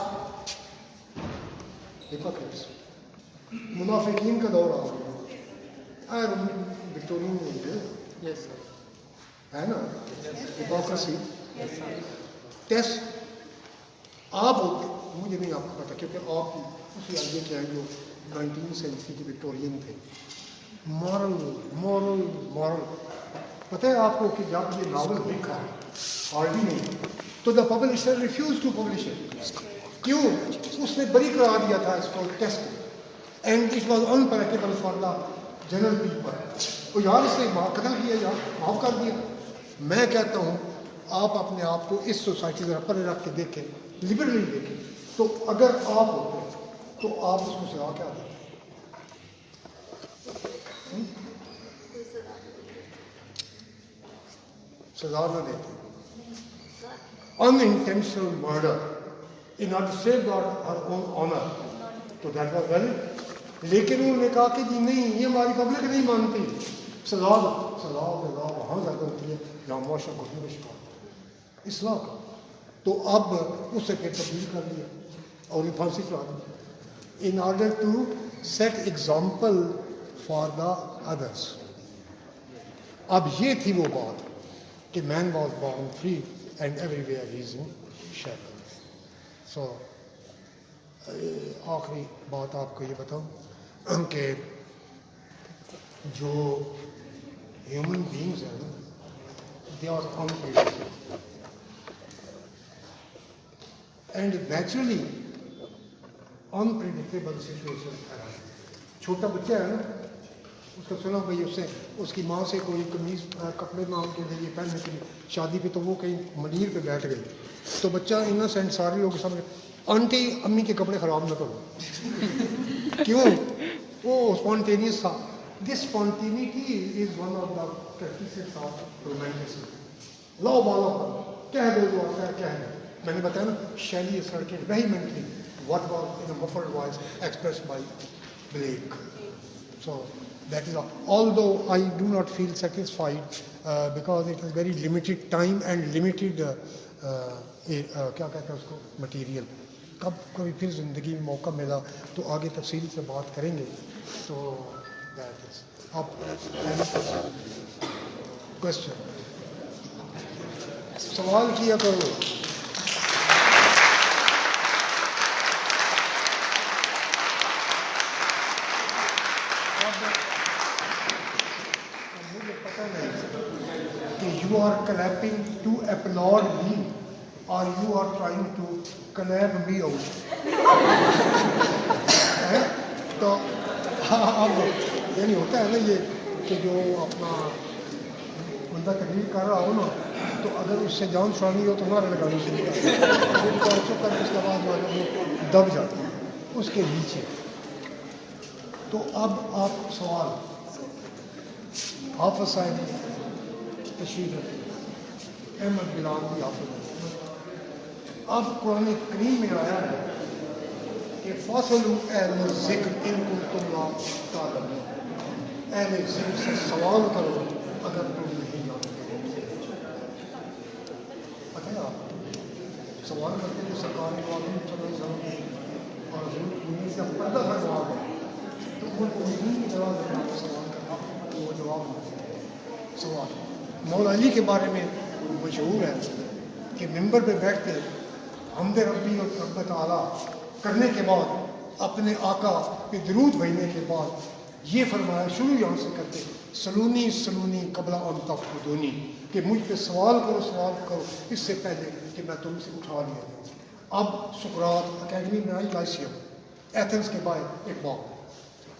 Hippocrates, منافقین کا دور آ گیا. وکٹورین ہے نا، ہپوکریسی ٹیسٹ آپ ہوتے، مجھے نہیں آپ کو پتا کیونکہ آپ اسی آئیے کے ہیں جو 19 سینچری کے وکٹورین تھے. مورل پتہ ہے آپ کو کہ جب یہ ناول لکھا ہے ہارڈی نہیں تو the publisher refuse to publish it. کیوں؟ اس نے بری قرار دیا تھا اس کو test, and it was impracticable for the general people. وہ یار اس نے قتل کیا، یار معاف کر دیا. میں کہتا ہوں آپ اپنے آپ کو اس سوسائٹی ذرا پر رکھ کے دیکھیں، لبرلی دیکھیں، تو اگر آپ ہوتے تو آپ اس کو سزا کیا دیتے؟ سزا نہ دیتے. unintentional murder in order to safeguard her own honor. تو that was valid. لیکن انہوں نے کہا کہ جی نہیں، یہ ہماری پبلک نہیں مانتی، سزا وہاں زیادہ ہوتی ہے جہاں معاشرہ گھٹنے کا شکار اصلاح کا. تو اب اس سے پھر تبدیل کر دیا اور یہ پھانسی چڑھا دی in order to set example for the others. اب یہ تھی وہ بات کہ man was born free and everywhere he is in shadow. So آخری بات آپ کو یہ بتاؤں کہ جو ہیومن بینگز ہیں نا، they are unpredictable and naturally unpredictable situation. چھوٹا بچہ ہے نا، اس کا سنا بھائی اس کی ماں سے کوئی قمیض کپڑے مانگ کے لیے پہننے کے لیے شادی پہ، تو وہ کہیں منیر پہ بیٹھ گئی تو بچہ انوسینٹ سارے لوگ سامنے، آنٹی امی کے کپڑے خراب نہ کرو. کیوں؟ وہ اسپونٹینیس تھا. This spontaneity is one of the practices of romanticism. لاؤ بالا پر کہہ دو جو آتا ہے کہہ دو. میں نے بتایا نا، Shelley asserted vehemently what was in a muffled voice expressed by Blake. So that is all. Although I do not feel satisfied because it is very limited time and limited کیا کہتے ہیں اس کو مٹیریل. کبھی پھر زندگی میں موقع ملا تو آگے تفصیل سے بات کریں گے. So that is up. Question. سوال کیا کرو. مجھے پتہ نہیں کہ you are clapping to applaud me اور you are trying to clap me out. تو اب یعنی ہوتا ہے نا یہ کہ جو اپنا بندہ تقریر کر رہا ہو نا تو اگر اس سے جان چھڑانی ہو تو ہمارا لگانی شروع کر چپ کر اس کے بعد جو ہے وہ دب جاتا ہے اس کے نیچے. تو اب آپ سوال حافظ صاحب تشریف رکھیں, احمد بلال بھی حافظ. اب قرآن کریم میں آیا ہے کہ فاصلو اہل ذکر ان کنتم لا تعلمون, اہل ذکر سے سوال کرو اگر تم نہیں جانتے. پتہ ہے آپ سوال کرتے تھے سرکار نے اور حضور سے پردہ فرما ہے تو ان کو نہیں جواب دینا سوال کرنا تو وہ جواب نہیں. سوال مولا علی کے بارے میں مشہور ہے کہ ممبر پہ بیٹھتے حمد ربی اور رب تعالیٰ کرنے کے بعد اپنے آقا پہ درود بھیجنے کے بعد یہ فرمایا, شروع یہاں سے کرتے سلونی سلونی قبل ان تفقدونی, کہ مجھ پہ سوال کرو اس سے پہلے کہ میں تم سے اٹھا لیا جاؤں. اب سقراط اکیڈمی میں آئی لائسیم ایتھنس کے باہر ایک باغ,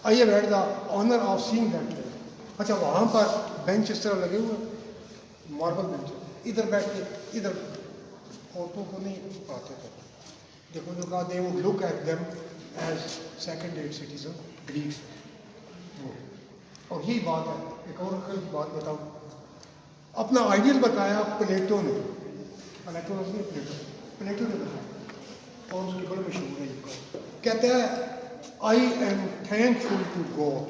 آئیے بیٹھ دا آنر آف سینگ دیٹ. اچھا وہاں پر بینچ اس طرح لگے ہوئے ماربل بینچ, ادھر بیٹھ کے ادھر عورتوں کو نہیں پڑھاتے تھے. دیکھو جو کہا they would look at them as second rate citizen Greeks. اور یہی بات ہے. ایک اور بات بتاؤں, اپنا آئیڈیل بتایا پلیٹو نے, پلیٹو نے بتایا اور اس کی بڑی مشہور ہے. کہتا ہے I am thankful to God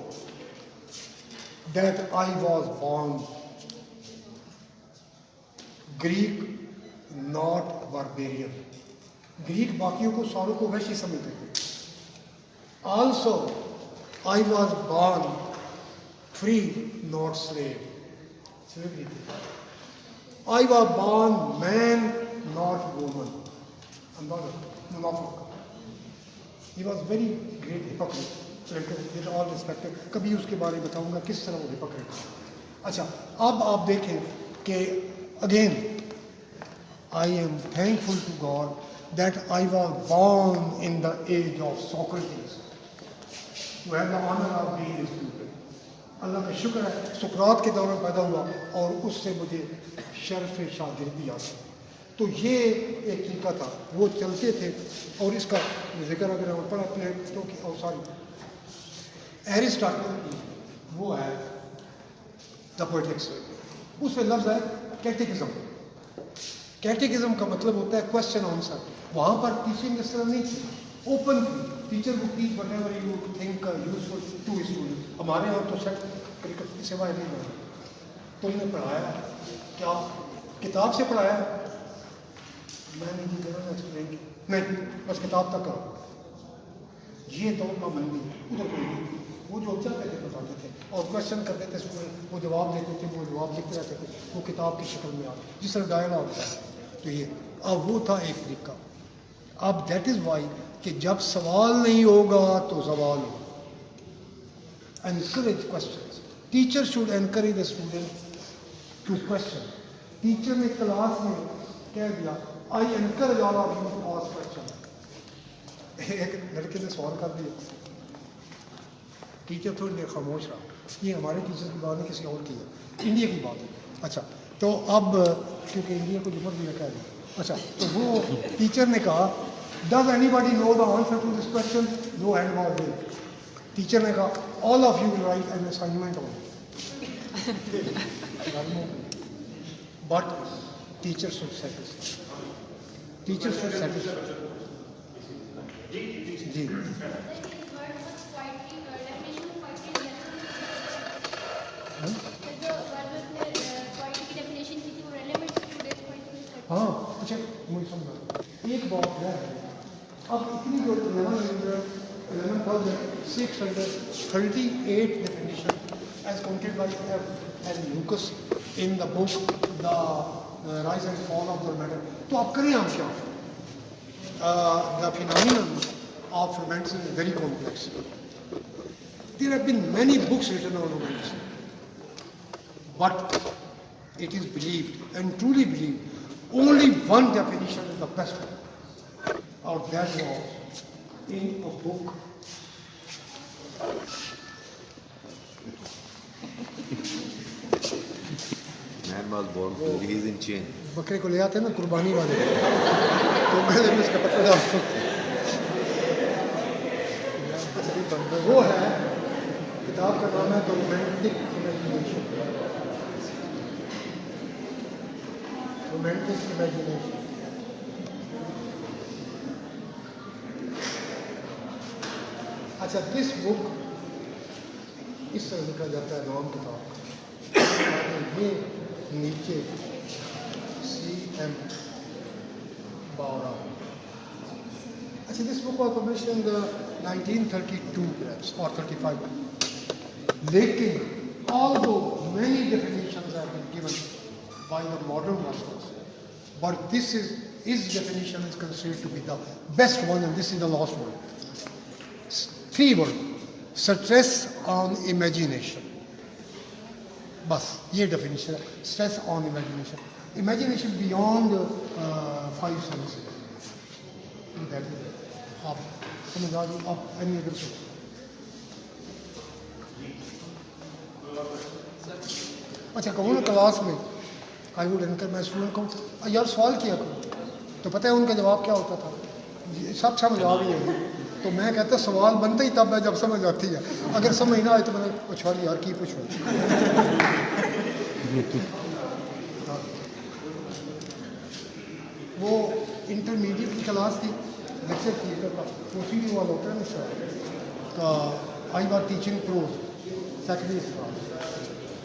that I was born Greek not barbarian. Greek باقیوں کو ساروں کو وحشی سمجھتے تھے. Also I was born free not slave. slavery تھی. I was born man not woman. منافق. He was very great hypocrite. With all respect, کبھی اس کے بارے میں بتاؤں گا کس طرح وہ hypocrite ہے. اچھا اب آپ دیکھیں کہ again I am thankful to God that I was born in the age of Socrates to have the honor of being a student. اللہ کا شکر ہے سقراط کے دور میں پیدا ہوا اور اس سے مجھے شرف شاگردی حاصل. تو یہ ایک طریقہ تھا, وہ چلتے تھے. اور اس کا ذکر اگر ہم پڑھا پلیٹو کی اور ساری ایرسٹاٹل وہ ہے دا پولیٹکس, اس میں لفظ ہے کیٹیکزم. کیٹیکزم کا مطلب ہوتا ہے کوشچن آنسر. وہاں پر ٹیچنگ اس طرح نہیں تھی, اوپن تھی. ٹیچر کو teach whatever you think useful to student. ہمارے یہاں تو سیٹ کرکٹ کے سوائے نہیں بنا. تم نے پڑھایا کیا کتاب سے پڑھایا؟ میں نے یہ ضرور ایکسپلین کی نہیں, بس کتاب تک کرو. یہ تو پابندی ادھر کوئی نہیں. وہ جو چاہتے تھے بتاتے تھے اور کوشچن کرتے تھے اسٹوڈنٹ, وہ جواب دیتے تھے, وہ جواب لکھتے رہتے تھے, وہ کتاب کی شکل میں آ جس طرح ڈائلاگ ہوتا ہے. تو یہ اب وہ تھا ایک طریقہ. اب دیٹ از وائی کہ جب سوال نہیں ہوگا تو زوال ہوگا. encourage questions. Teacher should encourage the student to question. Teacher نے کلاس میں کہہ دیا I encourage all of you to ask questions. ایک لڑکے نے سوال کر دیا, ٹیچر تھوڑی دیر خاموش رہا. یہ ہمارے ٹیچر کی بات نہیں, کسی اور کی ہے, انڈیا کی بات ہے. اچھا تو اب کیونکہ انڈیا کو جمہور بھی کہہ دیا. اچھا تو وہ ٹیچر نے کہا does anybody know the answer to this question? No hand was raised. Teacher نے کہا all of you will write an assignment on. But teacher should satisfy. Teacher should satisfy. جی ہاں اچھا مجھے سمجھا. ایک بات ہے اب اتنی جو 11,000 638 definition as quoted by F. L. Lucas in the book The Rise and Fall of the Matter. تو آپ کریں ہم کیا؟ The phenomenon of romanticism is very complex. There have been many books written on romanticism, but it is believed and truly believed only one definition is the best one, or that was in a book. Man was born free, he is in chain. بکرے کو لے آتے ہیں نا قربانی والے تو میں نے اس کا پتہ ڈالتا ہوں. وہ ہے کتاب کا نام ہے The Romantic Imagination. Romantic Imagination. اچھا دس بک اس طرح لکھا جاتا ہے نام کتاب یہ نیچے C.M. Baura. Actually, this book was published in the 1932 perhaps, or 35. Lekin, although many definitions have been given by the modern masters, but his definition is considered to be the best one, and this is the last one. 3 words: stress on imagination. Bas, ye definition hai, stress on imagination. Imagination beyond 5 senses. That is it. آپ سمجھ آ آپ any other question? اچھا کہوں نا کلاس میں آئی ووڈ انکر میں اسٹوڈنٹ کو یار سوال کیا کرو تو پتہ ہے ان کا جواب کیا ہوتا تھا سب سمجھ آ گئی ہے تو میں کہتا سوال بنتا ہی تب ہے جب سمجھ آتی ہے اگر سمجھ نہ آئے تو میں نے پوچھا یار کی پوچھو وہ انٹرمیڈیٹ کی کلاس تھی لیکچر تھیٹر کا پروسیڈنگ والا ہوتا ہے نا سر کا آئی بار ٹیچنگ پروز سیکنڈری کلاس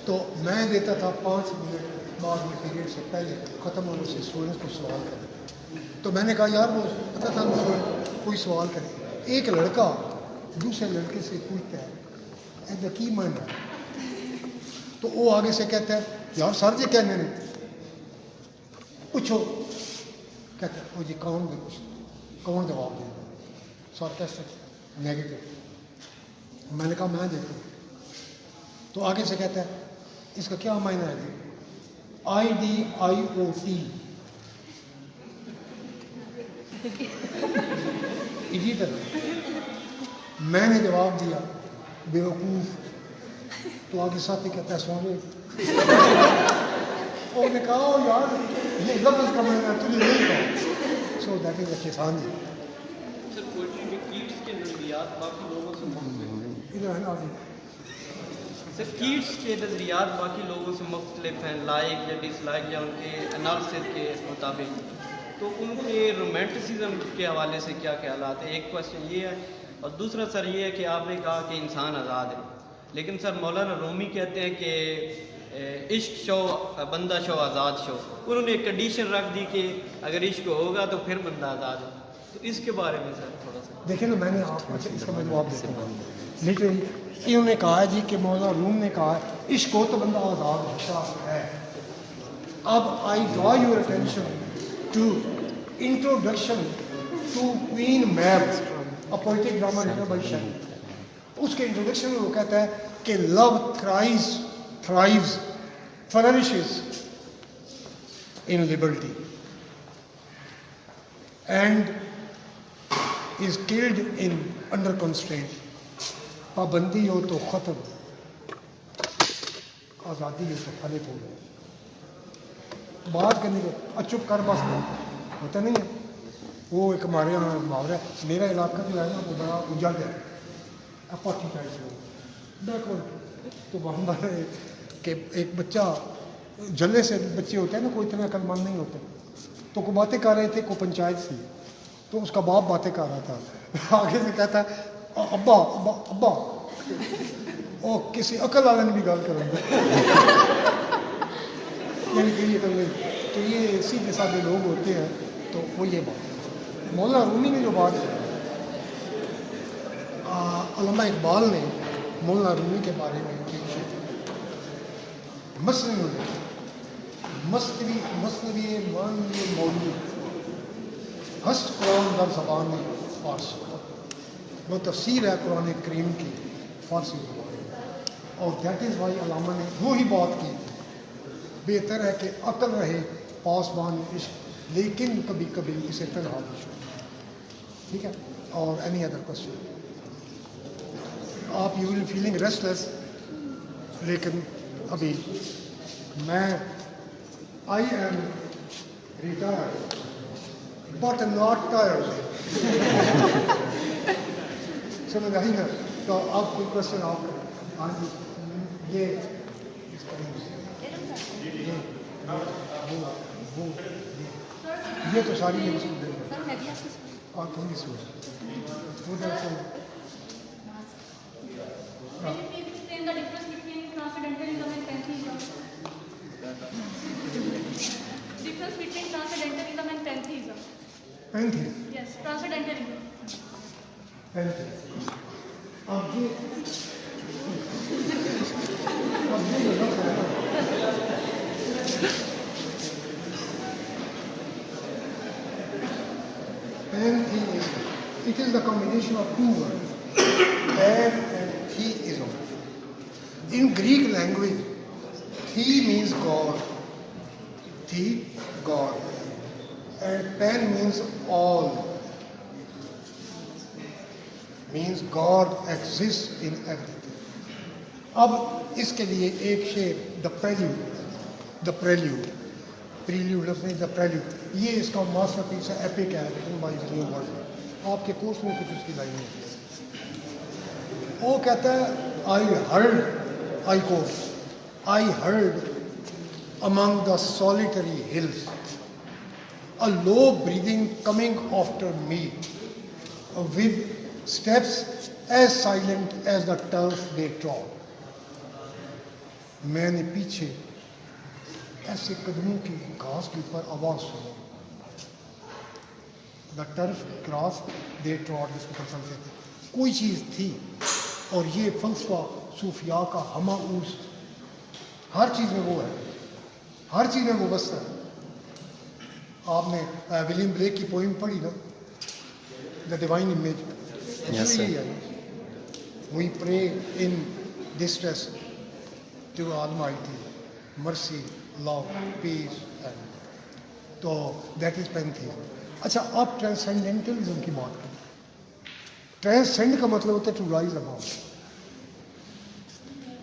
تو میں دیتا تھا 5 منٹ بعد میں پیریڈ سے پہلے ختم ہونے سے اسٹوڈنٹس کو سوال کریں تو میں نے کہا یار وہ پتہ تھا کوئی سوال کرے ایک لڑکا دوسرے لڑکے سے پوچھتا ہے ایسا کی مان ہے تو وہ آگے سے کہتا ہے یار سر جی کہنے نے پوچھو کہتا ہے وہ جی کون جواب دے سر کیسے نیگیٹو میں نے کہا میں دیتا ہوں تو آگے سے کہتا ہے اس کا کیا معنی ہے جی IDIOT ایڈیٹر میں نے جواب دیا بیوقوف تو آگے ساتھ ہی کہتا ہے سونے اور نے کہا یار یہ لفظ کا معنی تجھے نہیں کہا سو دیٹ از اے کسان جی سر پوئٹری میں کیٹس کے نظریات باقی لوگوں سے مختلف ہیں ادھر ہے نا آگے سر کیٹس کے نظریات باقی لوگوں سے مختلف ہیں لائک یا ڈس لائک یا ان کے انالسس کے مطابق تو ان کے رومانٹسزم کے حوالے سے کیا خیالات ہیں ایک کوشچن یہ ہے اور دوسرا سر یہ ہے کہ آپ نے کہا کہ انسان آزاد ہے لیکن سر مولانا رومی کہتے ہیں کہ عشق شو بندہ شو آزاد شو انہوں نے ایک کنڈیشن رکھ دی کہ اگر عشق ہوگا تو پھر بندہ آزاد ہے تو اس کے بارے میں سر تھوڑا سا دیکھیں نا میں نے آپ کو اس کا میں جواب دیتا ہوں لٹرلی انہوں نے کہا ہے جی کہ مولانا روم نے کہا ہے عشق ہو تو بندہ آزاد ہوتا ہے اب I draw your attention to introduction to Queen Mab a poetic drama written by Shelley اس کے انٹروڈکشن میں وہ کہتا ہے کہ لو thrives flourishes in liberty and is killed in under constraint پابندی ہو تو ختم آزادی ہو تو پھلے پھول بات کرنے کو چپ کر بس ہوتا نہیں ہے وہ ایک ہمارے یہاں محاورہ ہے میرا علاقہ جو ہے نا وہ بڑا اجڑ ہے اپاٹی ٹائپ سے بیکورڈ تو وہاں ہمارے کہ ایک بچہ جلے سے بچے ہوتے ہیں نا کوئی اتنا عقل مند نہیں ہوتے تو کو باتیں کر رہے تھے کو پنچایت سے تو اس کا باپ باتیں کر رہا تھا آگے سے کہتا ہے ابا ابا ابا او کسی عقل والے نے بھی گال کر تو یہ سیدھے سادھے لوگ ہوتے ہیں تو وہ یہ بات ہے مولانا رومی نے جو بات علامہ اقبال نے مولانا رومی کے بارے میں ایک شعر مثنوی معنوی موجود ہست قرآن در زبان فارسی، وہ تفسیر ہے قرآن کریم کی فارسی زبان میں، اور دیٹ از وائی علامہ نے وہی بات کی، بہتر ہے کہ عقل رہے پاسبان عشق لیکن کبھی کبھی اسے تنہا بھی چھوڑ. ٹھیک ہے. اور اینی ادر کوشچن؟ آپ یو ول فیلنگ ریسٹلیس، لیکن ابھی میں I am retired but not tired. سمجھ آئی نا؟ تو آپ کوئی کوشچن آپ کریں. ہاں جی، یہ یہ تو ساری میری اسٹوڈنٹ اور تھوڑی سی ادھر سے پینتھی. اب یہ لفظ ہے نا، pantheism. It is the combination of two words, pan and theism. In Greek language, the means God, and pan means all. Means God exists in everything. اب اس کے لیے ایک شعر دا پریلیوڈ لفظ نہیں، دا پریلیوڈ، یہ اس کا ماسٹر پیس ہے، ایپک ہے بائی ولیم ورڈ. آپ کے کورس میں کچھ اس کی لائن ہے. وہ کہتا ہے I heard among the solitary hills a low breathing coming after me with steps as silent as the turf they trod. میں نے پیچھے ایسے قدموں کی گھاس کے اوپر آواز سنی. دا ٹرف گراس دے ٹراڈ، جس کو چلتے تھے، کوئی چیز تھی. اور یہ فلسفہ صوفیاء کا ہماؤس، ہر چیز میں وہ ہے، ہر چیز میں وہ بستا ہے. آپ نے ولیم بلیک کی پوئم پڑھی نا، دا ڈیوائن امیج، یہی ہے. وی پرے in distress to Almighty, mercy, love, peace, and تو that is pantheism. اچھا، آپ ٹرانسینڈنٹلزم کی بات کریں. ٹرانسینڈ کا مطلب ہوتا ہے ٹو رائز اباؤ.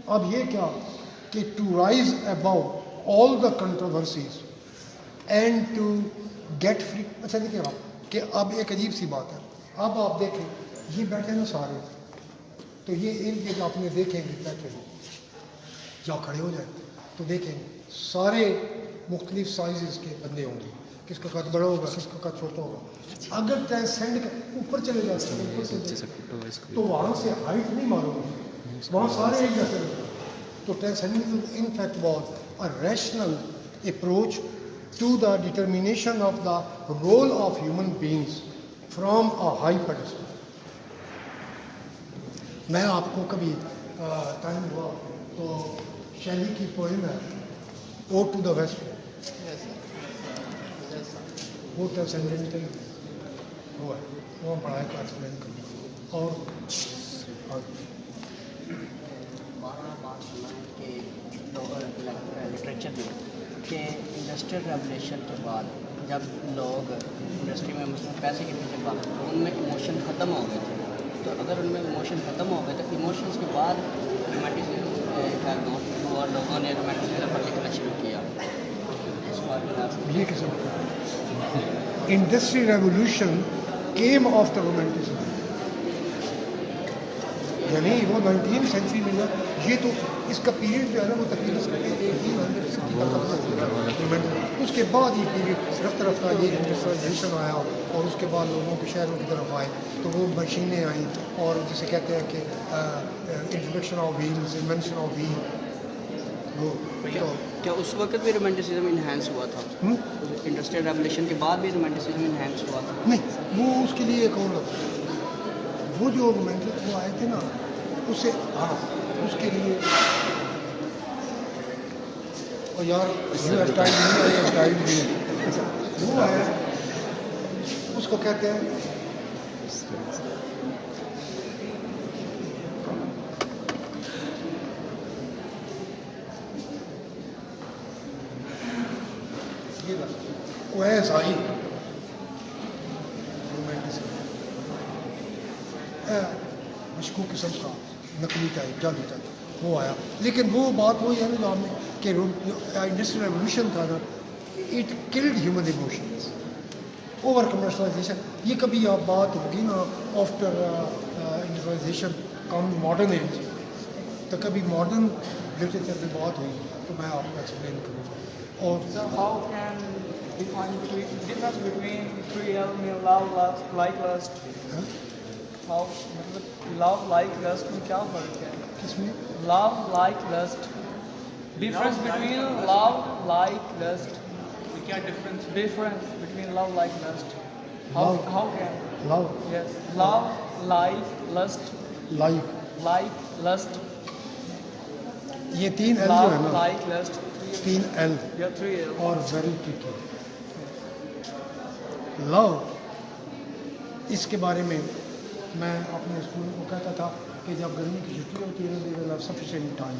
اب یہ کیا کہ to rise above all the controversies and to get free. اچھا دیکھیں آپ کہ اب ایک عجیب سی بات ہے. اب آپ دیکھیں یہ بیٹھے نا سارے، تو یہ ان کے آپ نے دیکھیں گے بیٹھے یا کھڑے ہو جائیں تو دیکھیں سارے مختلف سائزز کے بندے ہوں گے. کس کا قد بڑا ہوگا، کس کا قد چھوٹا ہوگا. اگر ٹرانسینڈ اوپر چلے جاتے ہیں تو وہاں سے ہائٹ نہیں معلوم ہوگی، وہاں سارے ایک جیسے ہوتے ہیں. تو transcendental in fact was a rational approach to the determination of the role of human beings from a high pedestal. میں آپ کو کبھی ٹائم ہوا تو شیلی کی پوئم ہے او ٹو دا ویسٹ، وہ ٹرانسینڈنٹل وہ ہے، وہ پڑھائی کا ایکسپلین کروں. اور بات سنا ہے کہ لٹریچر میں کہ انڈسٹریل ریولیوشن کے بعد جب لوگ انڈسٹری میں مثلاً پیسے کے پیچھے بات تو ان میں ایموشن ختم ہو گئے تھے. تو اگر ان میں ایموشن ختم ہو گئے تو ایموشنس کے بعد رومانٹسزم اور لوگوں نے رومانٹسزم پر لکھنا شروع کیا. یہ قسم industry revolution came after romanticism, یعنی وہ 19th سینچری میں نا، یہ تو اس کا پیریڈ جو ہے نا وہ تقریباً اس کے بعد یہ پیریڈ رفتہ رفتہ یہ انڈسٹریلائزیشن آیا اور اس کے بعد لوگوں کے شہروں کی طرف آئے تو وہ مشینیں آئیں اور جسے کہتے ہیں کہ introduction of wheels, invention of wheel. کیا اس وقت بھی رومانٹسزم انہینس ہوا تھا؟ انڈسٹریل ریولیوشن کے بعد بھی رومانٹسزم انہینس ہوا تھا؟ نہیں، وہ اس کے لیے ایک اور لفظ ہے، وہ جو رومانٹک وہ آئے تھے نا اسے ہاں اس کے لیے اور یار ٹائم نہیں وہ ہے اس کو کہتے ہیں کویس آئی مشکوک قسم کا نقلی ٹائپ جادو ٹائپ وہ آیا. لیکن وہ بات وہی ہے نا جو ہم نے کہ انڈسٹریل ریولیوشن تھا نا it killed human emotions over commercialization. یہ کبھی آپ بات ہوگی نا after industrialization come modern age تو کبھی ماڈرن لٹریچر پہ بات ہوئی تو میں آپ کو ایکسپلین کروں گا. اور So how can define difference between real and love, like lust? How love like lust میں کیا فرق ہے؟ کس میں Love like lust. Difference between love like lust. کیا difference between love like lust? How can? Love Yes. Love like lust. Life Like lust. یہ تین ایل جو ہے Love نا like lust. تین ایل Yeah, 3 L. اور ویری ٹرکی. لو اس کے بارے میں میں اپنے اسکول کو کہتا تھا کہ جب گرمی کی چھٹی ہوتی ہے دے ول ہیو سفیشینٹ ٹائم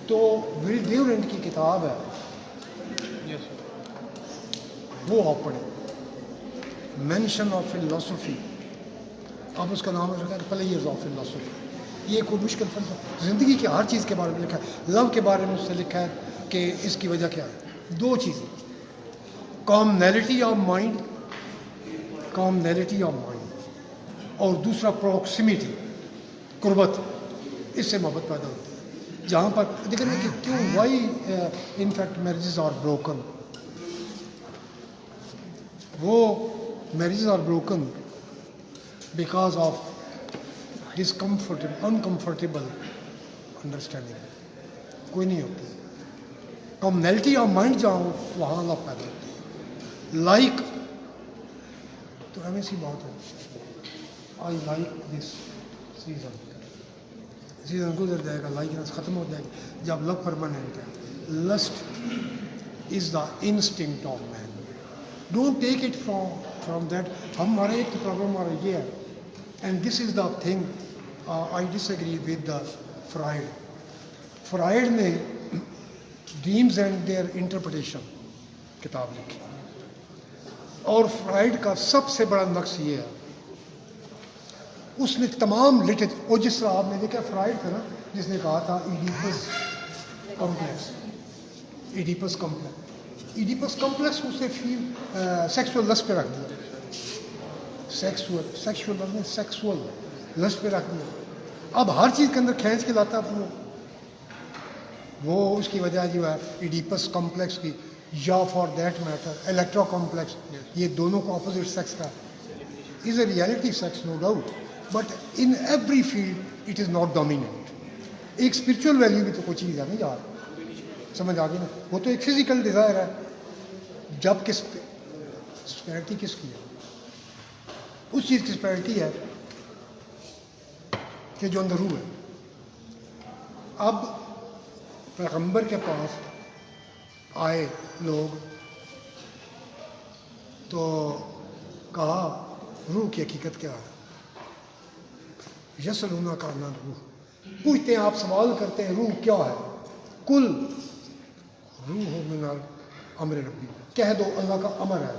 تو ول ڈیورنٹ کی کتاب ہے وہ آپ پڑھیں مینشن آف فلاسفی. اب اس کا نام رکھا ہے پلیئرز آف فلاسفی. یہ کوئی مشکل فلسفہ زندگی کی ہر چیز کے بارے میں لکھا ہے. لو کے بارے میں اس سے لکھا ہے کہ اس کی وجہ کیا ہے. دو چیزیں کامنیلٹی آف مائنڈ اور دوسرا پروکسیمیٹی قربت. اس سے محبت پیدا ہوتی ہے. جہاں پر دیکھیں کہ کیوں why in fact marriages are broken. وہ marriages are broken because of uncomfortable understanding کوئی نہیں ہوتی. کامنیلٹی آف مائنڈ جہاں ہو وہاں اللہ پیدا ہوتی ہے. لائک تو ایسے سی بات ہے آئی لائک دس سیزن گزر جائے گا لائکنس ختم ہو جائے گی. جب لو پرماننٹ ہے. Lust is the instinct of man. Don't take it from that. ہمارے ایک پرابلم ہمارا یہ ہے and this is the thing I disagree with the Freud. Freud نے ڈریمز اینڈ دیئر انٹرپریٹیشن کتاب لکھی اور فرائڈ کا سب سے بڑا نقص یہ ہے اس نے تمام لٹریچر اور جس طرح آپ نے دیکھا فرائڈ تھا نا جس نے کہا تھا ایڈیپس کمپلیکس اس نے سیکسول لسٹ پہ رکھ دیا. سیکسول لسٹ پہ رکھ دیا. اب ہر چیز کے اندر کھینچ کے لاتا ہے وہ اس کی وجہ جو ہے ایڈیپس کمپلیکس کی یا for that matter Electra complex یہ دونوں کو اپوزٹ سیکس کا is a reality sex no doubt but in every field it is not dominant. ایک اسپرچل ویلیو بھی تو کوئی چیز ہے نا یار سمجھ آ گئی نا. وہ تو ایک فزیکل ڈیزائر ہے. جب کس پہ اسپیرٹی کس کی ہے اس چیز کی اسپیرٹی ہے کہ جو اندر روح ہے. اب پیغمبر کے پاس آئے لوگ تو کہا روح کی حقیقت کیا ہے. یسلونا کا نام روح پوچھتے ہیں آپ سوال کرتے ہیں روح کیا ہے. کل روح من امر ربی کہہ دو اللہ کا امر ہے.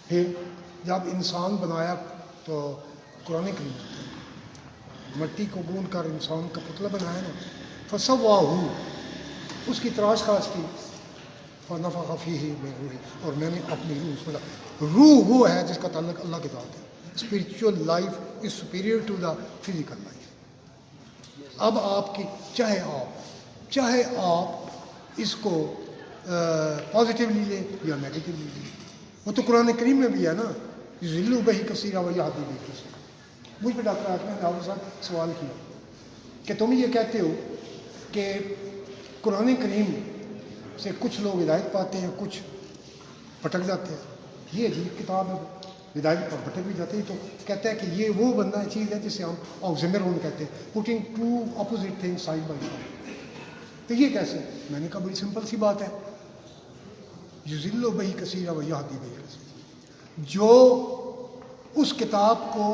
پھر جب انسان بنایا تو قرآن کریم مٹی کو گون کر انسان کا پتلا بنایا نا فسواہ اس کی تراش خاص کی فنفخ فیہ من روحی اور میں نے اپنی روح اس میں ڈالی. روح وہ ہے جس کا تعلق اللہ کے ساتھ ہے. Spiritual life is superior to the physical life. اب آپ کی چاہے آپ اس کو پازیٹیولی لیں یا نیگیٹیولی لیں. وہ تو قرآن کریم میں بھی ہے نا ذلو بہی کثیرہ و یہدی بہی کثیرہ. مجھ پہ ڈاکٹر احمد نے آپ کے ساتھ سوال کیا کہ تم یہ کہتے ہو کہ قرآن کریم سے کچھ لوگ ہدایت پاتے ہیں کچھ بھٹک جاتے ہیں. یہ عجیب کتاب ہے. ہدایت پر بھٹک بھی جاتے ہیں تو کہتا ہے کہ یہ وہ بندہ چیز ہے جسے ہم آکسیمرون کہتے ہیں، putting two opposite thing side by side. تو یہ کیسے؟ میں نے کہا بڑی سمپل سی بات ہے، یذل بہی کثیرا و یہدی بہی کثیرا. جو اس کتاب کو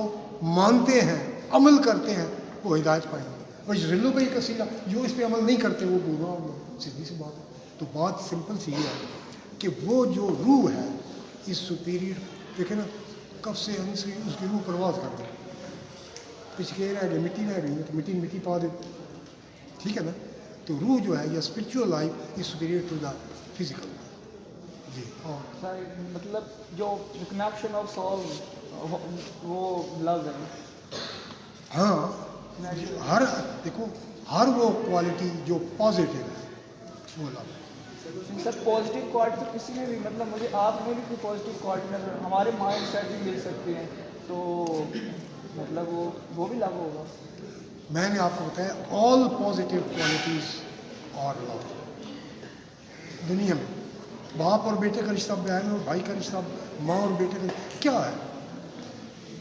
مانتے ہیں، عمل کرتے ہیں، وہ ہدایت پائیں گے، اور یذل بہی کثیرا جو اس پہ عمل نہیں کرتے وہ گمراہ ہوں گے. سیدھی سی بات ہے. تو بات سمپل سی یہ ہے کہ وہ جو روح ہے اس سپیریئر، دیکھیں نا کب سے ان سے اس کی روح پرواز کر رہی ہے، پچھلے رہ گئے مٹی رہ گئی تو مٹی مٹی پا دے، ٹھیک ہے نا. تو روح جو ہے یا spiritual life is superior to the physical. جی اور سر مطلب جو کنیکشن آف سول وہ لو ہے. ہاں ہر دیکھو ہر وہ کوالٹی جو پازیٹیو ہے وہ لو ہے. سر پازیٹیو کوالٹی تو کسی میں بھی، مطلب مجھے آپ میں بھی کوئی پازیٹیو کوالٹی نظر، ہمارے مائنڈ سیٹ بھی مل سکتے ہیں، تو مطلب وہ بھی لاگو ہوگا. میں نے آپ کو بتایا آل پازیٹیو کوالٹیز اور لو. دنیا میں باپ اور بیٹے کا رشتہ، بہن اور بھائی کا رشتہ، ماں اور بیٹے کا کیا ہے؟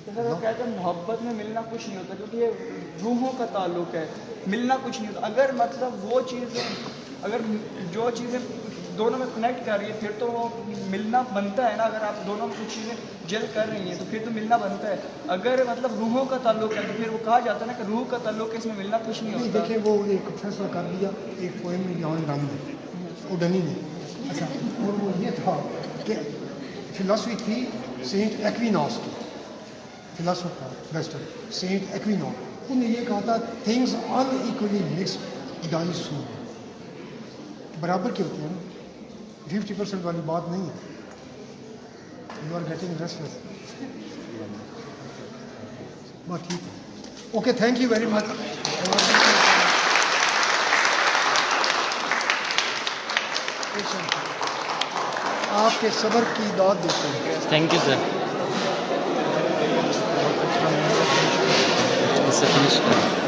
تو سر وہ کہتے ہیں محبت میں ملنا کچھ نہیں ہوتا، کیونکہ یہ روحوں کا تعلق ہے، ملنا کچھ نہیں ہوتا. اگر مطلب وہ چیزیں، اگر جو چیزیں دونوں میں کنیکٹ کر رہی ہے پھر تو وہ ملنا بنتا ہے نا. اگر آپ دونوں میں کچھ چیزیں جل کر رہی ہیں تو پھر تو ملنا بنتا ہے. اگر مطلب روحوں کا تعلق ہے تو پھر وہ کہا جاتا ہے نا کہ روح کا تعلق ہے، اس میں ملنا کچھ نہیں نہیں ہوتا. دیکھیں وہ ایک فیصلہ کر دیا ایک پوئم میں جان ڈن نے، وہ ڈنی نے. اچھا اور وہ یہ تھا کہ فلاسفی تھی سینٹ ایکویناس کی، فلاسفر ویسٹرن سینٹ ایکویناس. انہوں نے یہ کہا تھا تھنگز ان ایکولی مکسڈ ڈائی سون. برابر کے ہوتے ہیں نا، 50% والی بات نہیں ہے. You are getting restless. بات ٹھیک ہے. Okay thank you very much. آپ کے صبر کی داد دیتے ہیں. Thank you sir. اس سے فنش کریں.